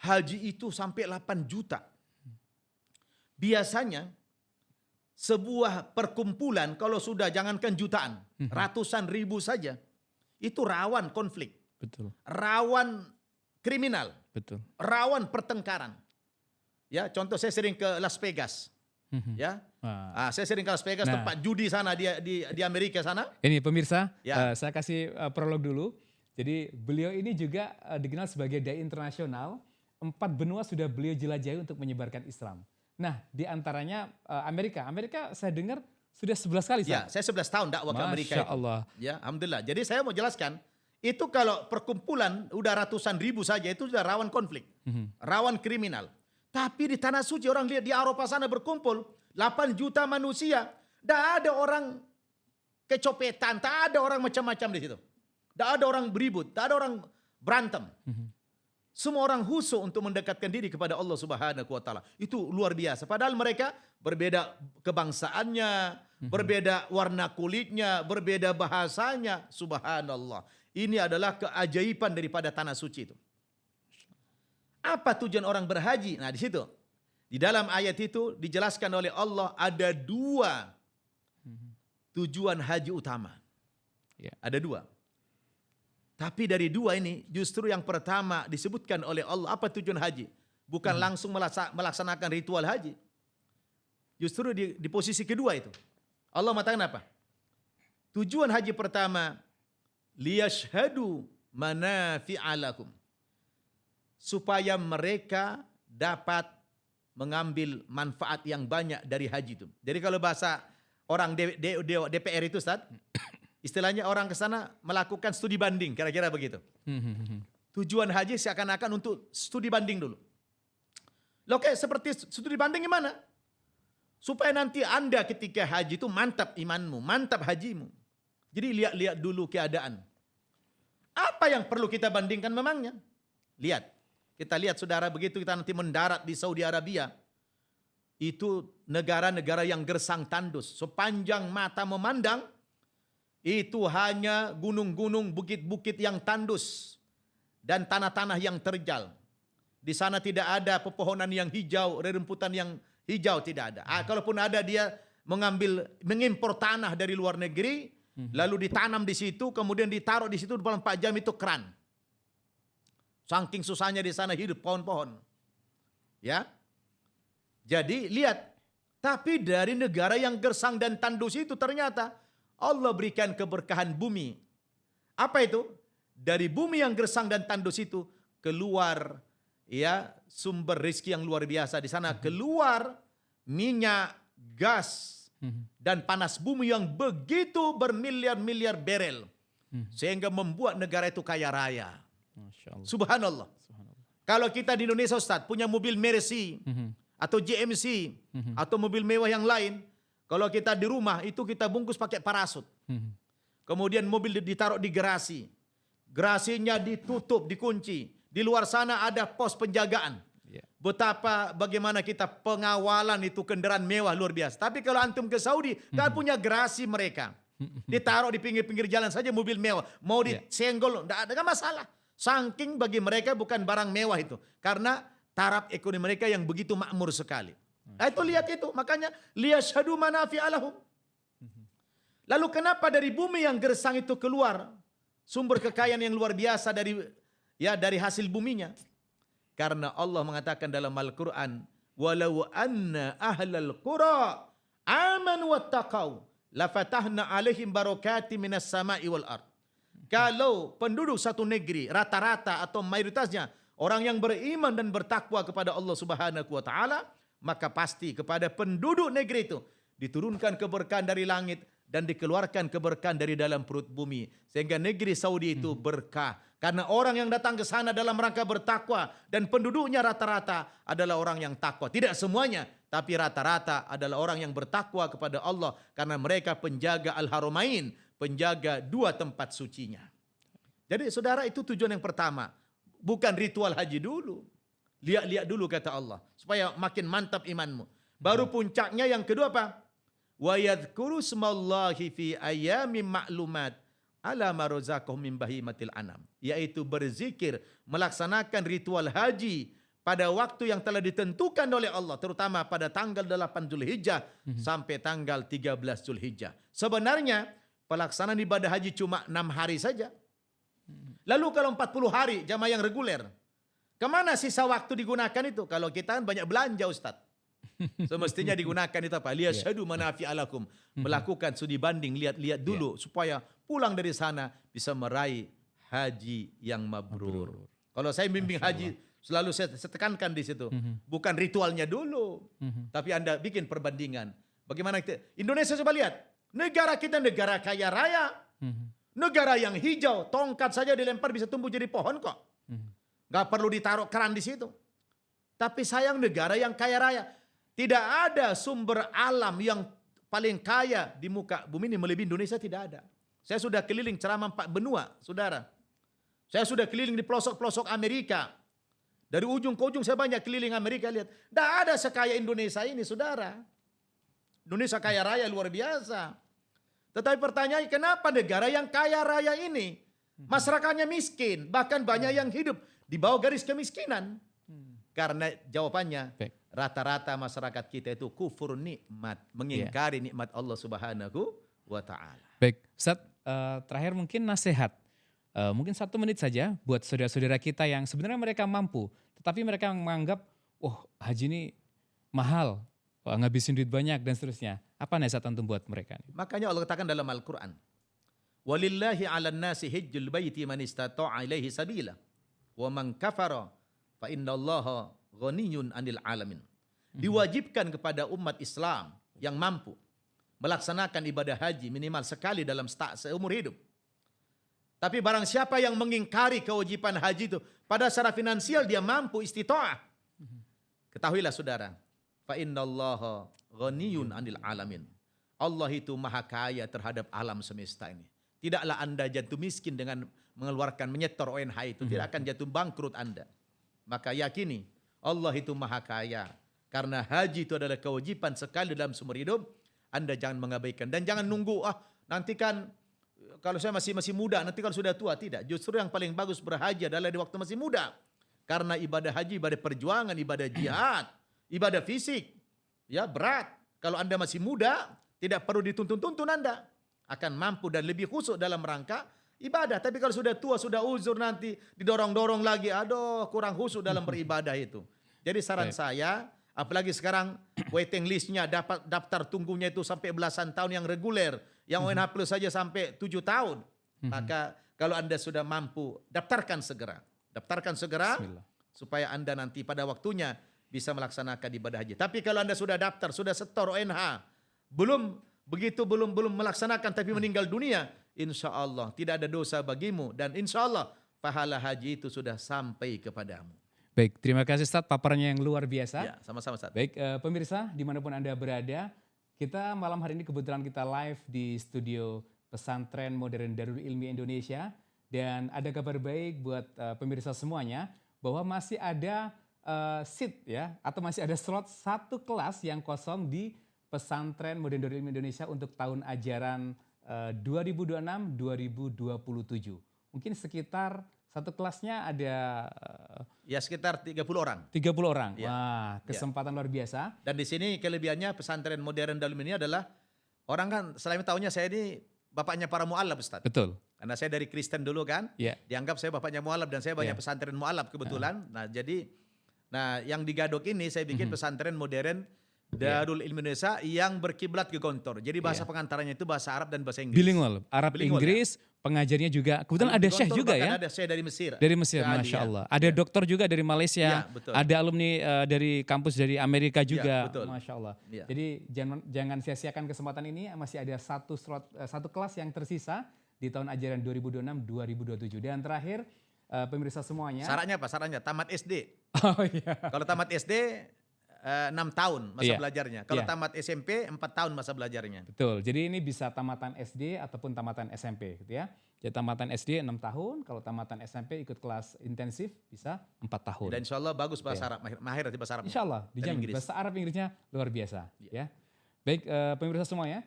C: haji itu sampai 8 juta. Biasanya sebuah perkumpulan kalau sudah jangankan jutaan, ratusan ribu saja, itu rawan konflik.
A: Betul.
C: Rawan kriminal.
A: Betul.
C: Rawan pertengkaran. Ya, contoh saya sering ke Las Vegas. Ya. Saya sering ke Las Vegas, tempat judi sana di Amerika sana.
A: Ini pemirsa,
C: Ya.
A: saya kasih prolog dulu. Jadi beliau ini juga dikenal sebagai dai internasional. 4 benua sudah beliau jelajahi untuk menyebarkan Islam. Nah, di antaranya Amerika. Amerika saya dengar sudah 11 kali.
C: Ya, saya 11 tahun dakwah ke Amerika.
A: Masya Allah.
C: Ya, alhamdulillah. Jadi saya mau jelaskan, itu kalau perkumpulan udah ratusan ribu saja itu sudah rawan konflik, rawan kriminal. Tapi di tanah suci orang lihat di Eropa sana berkumpul 8 juta manusia, tidak ada orang kecopetan, tak ada orang macam-macam di situ. Tidak ada orang beribut, tak ada orang berantem. Semua orang khusyuk untuk mendekatkan diri kepada Allah Subhanahu wa taala. Itu luar biasa. Padahal mereka berbeda kebangsaannya, berbeda warna kulitnya, berbeda bahasanya. Subhanallah. Ini adalah keajaiban daripada tanah suci itu. Apa tujuan orang berhaji? Nah, di situ. Di dalam ayat itu dijelaskan oleh Allah ada 2 tujuan haji utama.
A: Ya.
C: Ada 2. Tapi dari 2 ini justru yang pertama disebutkan oleh Allah apa tujuan haji. Bukan langsung melaksanakan ritual haji. Justru di posisi kedua itu. Allah mengatakan apa? Tujuan haji pertama, liyashhadu manafi'a lakum. Supaya mereka dapat mengambil manfaat yang banyak dari haji itu. Jadi kalau bahasa orang DPR itu Ustaz, istilahnya orang ke sana melakukan studi banding, kira-kira begitu. Tujuan haji seakan-akan untuk studi banding dulu. Loh, kayak seperti studi banding gimana? Supaya nanti Anda ketika haji itu mantap imanmu, mantap hajimu. Jadi lihat-lihat dulu keadaan. Apa yang perlu kita bandingkan memangnya? Lihat. Kita lihat saudara, begitu kita nanti mendarat di Saudi Arabia. Itu negara-negara yang gersang tandus. Sepanjang mata memandang, itu hanya gunung-gunung, bukit-bukit yang tandus. Dan tanah-tanah yang terjal. Di sana tidak ada pepohonan yang hijau, rerumputan yang hijau tidak ada. Kalaupun ada, dia mengimpor tanah dari luar negeri, lalu ditanam di situ, kemudian ditaruh di situ 24 jam itu keran. Saking susahnya di sana hidup pohon-pohon. Ya. Jadi lihat, tapi dari negara yang gersang dan tandus itu ternyata Allah berikan keberkahan bumi. Apa itu? Dari bumi yang gersang dan tandus itu keluar sumber rezeki yang luar biasa. Di sana keluar minyak, gas, dan panas bumi yang begitu bermiliar-miliar barel. Sehingga membuat negara itu kaya raya.
A: Masya Allah.
C: Subhanallah.
A: Subhanallah.
C: Kalau kita di Indonesia Ustaz punya mobil Mercy atau GMC atau mobil mewah yang lain, kalau kita di rumah itu kita bungkus pakai parasut. Kemudian mobil ditaruh di garasi. Garasinya ditutup, dikunci. Di luar sana ada pos penjagaan. Bagaimana kita pengawalan itu kendaraan mewah luar biasa. Tapi kalau antum ke Saudi, kan punya garasi mereka. Ditaruh di pinggir-pinggir jalan saja mobil mewah. Mau disenggol, enggak masalah. Saking bagi mereka bukan barang mewah itu. Karena taraf ekonomi mereka yang begitu makmur sekali. Nah, itu lihat itu. Makanya, liyashhadu manafi'a lahum. Lalu kenapa dari bumi yang gersang itu keluar sumber kekayaan yang luar biasa dari hasil buminya? Karena Allah mengatakan dalam Al-Quran, walau anna ahlal qura amanu wattaqau lafatahna alaihim barakati minas sama'i wal ard. Kalau penduduk satu negeri rata-rata atau mayoritasnya orang yang beriman dan bertakwa kepada Allah Subhanahu wa taala, maka pasti kepada penduduk negeri itu diturunkan keberkahan dari langit dan dikeluarkan keberkahan dari dalam perut bumi. Sehingga negeri Saudi itu berkah. Karena orang yang datang ke sana dalam rangka bertakwa. Dan penduduknya rata-rata adalah orang yang takwa. Tidak semuanya, tapi rata-rata adalah orang yang bertakwa kepada Allah. Karena mereka penjaga Al-Haramain, penjaga dua tempat sucinya. Jadi saudara, itu tujuan yang pertama. Bukan ritual haji dulu. Lihat-lihat dulu kata Allah. Supaya makin mantap imanmu. Baru puncaknya yang kedua apa? Wa yadhkuru smallahi fi ayyamin ma'lumat ala ma razaqahum min bahimatil anam, yaitu berzikir, melaksanakan ritual haji pada waktu yang telah ditentukan oleh Allah, terutama pada tanggal 8 Zulhijjah sampai tanggal 13 Zulhijjah. Sebenarnya pelaksanaan ibadah haji cuma 6 hari saja. Lalu kalau 40 hari jamaah yang reguler, kemana sisa waktu digunakan itu? Kalau kita kan banyak belanja Ustadz. Semestinya digunakan itu apa? Liyashhadu manafi'a lakum. Melakukan studi banding, lihat-lihat dulu supaya pulang dari sana bisa meraih haji yang mabrur. Kalau saya bimbing haji selalu saya tekankan di situ. Bukan ritualnya dulu, tapi Anda bikin perbandingan. Bagaimana kita? Indonesia coba lihat. Negara kita negara kaya raya. Negara yang hijau, tongkat saja dilempar bisa tumbuh jadi pohon kok. Gak perlu ditaruh keran di situ. Tapi sayang negara yang kaya raya. Tidak ada sumber alam yang paling kaya di muka bumi ini melebihi Indonesia, tidak ada. Saya sudah keliling ceramah 4 benua, saudara. Saya sudah keliling di pelosok-pelosok Amerika. Dari ujung ke ujung saya banyak keliling Amerika, lihat. Tidak ada sekaya Indonesia ini, saudara. Indonesia kaya raya luar biasa. Tetapi pertanyaannya, kenapa negara yang kaya raya ini masyarakatnya miskin, bahkan banyak yang hidup di bawah garis kemiskinan? Karena jawabannya, rata-rata masyarakat kita itu kufur nikmat, mengingkari nikmat Allah Subhanahu wa taala.
A: Baik, Ustaz, terakhir mungkin nasihat. Mungkin 1 menit saja buat saudara-saudara kita yang sebenarnya mereka mampu, tetapi mereka menganggap, haji ini mahal, ngabisin duit banyak dan seterusnya. Apa nasihat antum buat mereka?
C: Makanya Allah katakan dalam Al-Quran, walillahi 'alan nasi hajjul baiti man istata'a ilaihi sabila wa man kafara fa innallaha ghaniyun 'anil 'alamin. Diwajibkan kepada umat Islam yang mampu melaksanakan ibadah haji minimal sekali dalam seumur hidup. Tapi barang siapa yang mengingkari kewajiban haji itu, pada secara finansial dia mampu istita'ah. Ketahuilah saudara, fa innallaha ghaniyun 'anil 'alamin. Allah itu maha kaya terhadap alam semesta ini. Tidaklah Anda jatuh miskin dengan mengeluarkan menyetor ONH itu, tidak akan jatuh bangkrut Anda. Maka yakini Allah itu maha kaya. Karena haji itu adalah kewajiban sekali dalam seumur hidup. Anda jangan mengabaikan. Dan jangan nunggu, nanti kan kalau saya masih muda, nanti kalau sudah tua. Tidak, justru yang paling bagus berhaji adalah di waktu masih muda. Karena ibadah haji, ibadah perjuangan, ibadah jihad, ibadah fisik. Ya berat. Kalau Anda masih muda, tidak perlu dituntun-tuntun Anda. Akan mampu dan lebih khusyuk dalam rangka ibadah. Tapi kalau sudah tua, sudah uzur nanti didorong-dorong lagi. Aduh, kurang khusyuk dalam beribadah itu. Jadi saran saya, apalagi sekarang waiting listnya, daftar tunggunya itu sampai belasan tahun yang reguler. Yang ONH Plus saja sampai 7 tahun. Maka kalau Anda sudah mampu, daftarkan segera. Daftarkan segera supaya Anda nanti pada waktunya bisa melaksanakan ibadah haji. Tapi kalau Anda sudah daftar, sudah setor ONH, belum melaksanakan tapi meninggal dunia, insya Allah tidak ada dosa bagimu dan insya Allah pahala haji itu sudah sampai kepadamu.
A: Baik, terima kasih Ustadz paparannya yang luar biasa.
C: Ya, sama-sama Ustadz.
A: Baik, pemirsa dimanapun Anda berada, kita malam hari ini kebetulan kita live di studio Pesantren Modern Darul Ilmi Indonesia. Dan ada kabar baik buat pemirsa semuanya bahwa masih ada seat ya, atau masih ada slot satu kelas yang kosong di Pesantren Modern Darul Ilmi Indonesia untuk tahun ajaran 2026-2027. Mungkin sekitar satu kelasnya ada
C: ya sekitar 30 orang.
A: 30 orang.
C: Ya.
A: Wah, kesempatan luar biasa.
C: Dan di sini kelebihannya Pesantren Modern Darul Ilmi ini adalah orang kan selama tahunnya saya ini bapaknya para mu'alaf Ustaz.
A: Betul.
C: Karena saya dari Kristen dulu kan.
A: Ya.
C: Dianggap saya bapaknya mu'alaf dan saya banyak pesantren mu'alaf kebetulan. Nah, yang di Gadok ini saya bikin Pesantren Modern Darul Ilmi Indonesia yang berkiblat ke Gontor. Jadi bahasa pengantaranya itu bahasa Arab dan bahasa Inggris.
A: Bilingual, Arab
C: Bilingual,
A: Inggris, pengajarnya juga. Kebetulan ada syekh juga ya.
C: Ada syekh dari Mesir.
A: Dari Mesir, Masya Allah. Ada dokter juga dari Malaysia.
C: Ya, betul.
A: Ada alumni dari kampus dari Amerika juga.
C: Ya, betul.
A: Masya Allah.
C: Ya.
A: Jadi jangan sia-siakan kesempatan ini. Masih ada satu kelas yang tersisa di tahun ajaran 2026-2027. Dan terakhir, pemirsa semuanya.
C: Syaratnya apa? Syaratnya tamat SD.
A: Oh iya.
C: Kalau tamat SD 6 tahun masa belajarnya. Kalau
A: Iya.
C: tamat SMP 4 tahun masa belajarnya.
A: Betul. Jadi ini bisa tamatan SD ataupun tamatan SMP gitu ya. Jadi tamatan SD 6 tahun, kalau tamatan SMP ikut kelas intensif bisa 4 tahun.
C: Dan insya Allah bagus bahasa Arab, mahir nanti bahasa Arab.
A: Insya Allah,
C: Dan
A: dijamin.
C: Inggris.
A: Bahasa Arab Inggrisnya luar biasa. Ya. Baik, pemirsa semuanya,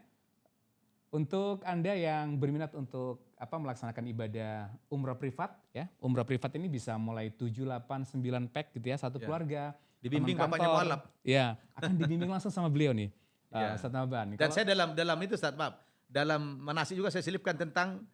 A: untuk Anda yang berminat untuk melaksanakan ibadah umrah privat, ya, umrah privat ini bisa mulai 7, 8, 9 pack gitu ya, satu keluarga.
C: Dibimbing
A: teman
C: bapaknya
A: kantor.
C: mualaf.
A: Ya, akan dibimbing langsung sama beliau nih. Ustadz Naban.
C: Dan saya dalam itu Ustaz, maaf. Dalam manasik juga saya selipkan tentang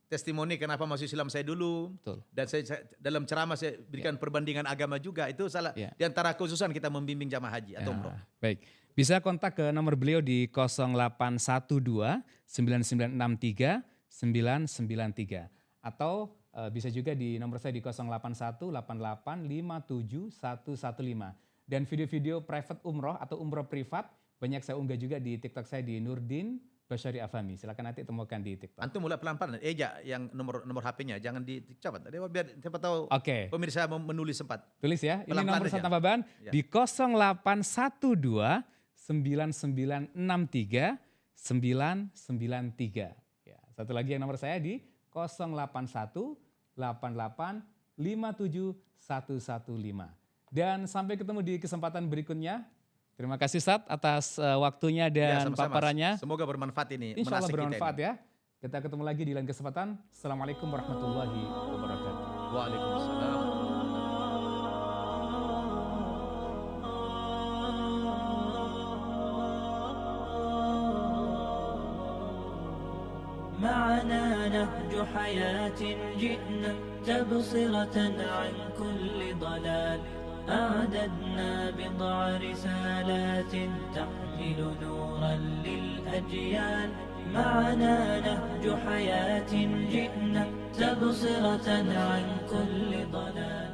C: testimoni kenapa masuk Islam saya dulu.
A: Betul.
C: Dan saya dalam ceramah saya berikan perbandingan agama juga. Itu salah
A: Ya.
C: di antara khususan kita membimbing jamaah haji atau umroh.
A: Baik, bisa kontak ke nomor beliau di 0812 9963 993 atau bisa juga di nomor saya di 081 88 57 115. Dan video-video private umroh atau umroh privat banyak saya unggah juga di TikTok saya di Nurdin Basyari Afami. Silakan nanti temukan di TikTok.
C: Antum mulai pelan-pelan. Jak yang nomor HP-nya jangan dicoba. Biar siapa tahu pemirsa mau menulis sempat.
A: Tulis ya. Ini
C: Pelan-pelan
A: nomor
C: aja.
A: Ustadz Naban di 0812 9963 993. Ya, satu lagi yang nomor saya di 081 88 57 115. Dan sampai ketemu di kesempatan berikutnya. Terima kasih Ustadz atas waktunya dan
C: sama-sama.
A: paparannya.
C: Semoga bermanfaat ini.
A: Insya Allah
C: menasik kita
A: bermanfaat
C: ini.
A: ya. Kita ketemu lagi di lain kesempatan. Assalamualaikum warahmatullahi wabarakatuh.
C: Waalaikumsalam.
D: معنا نهج حياة جئنا تبصرة عن كل ضلال أعددنا بضع رسالات تحمل نورا للأجيال معنا نهج حياة جئنا تبصرة عن كل ضلال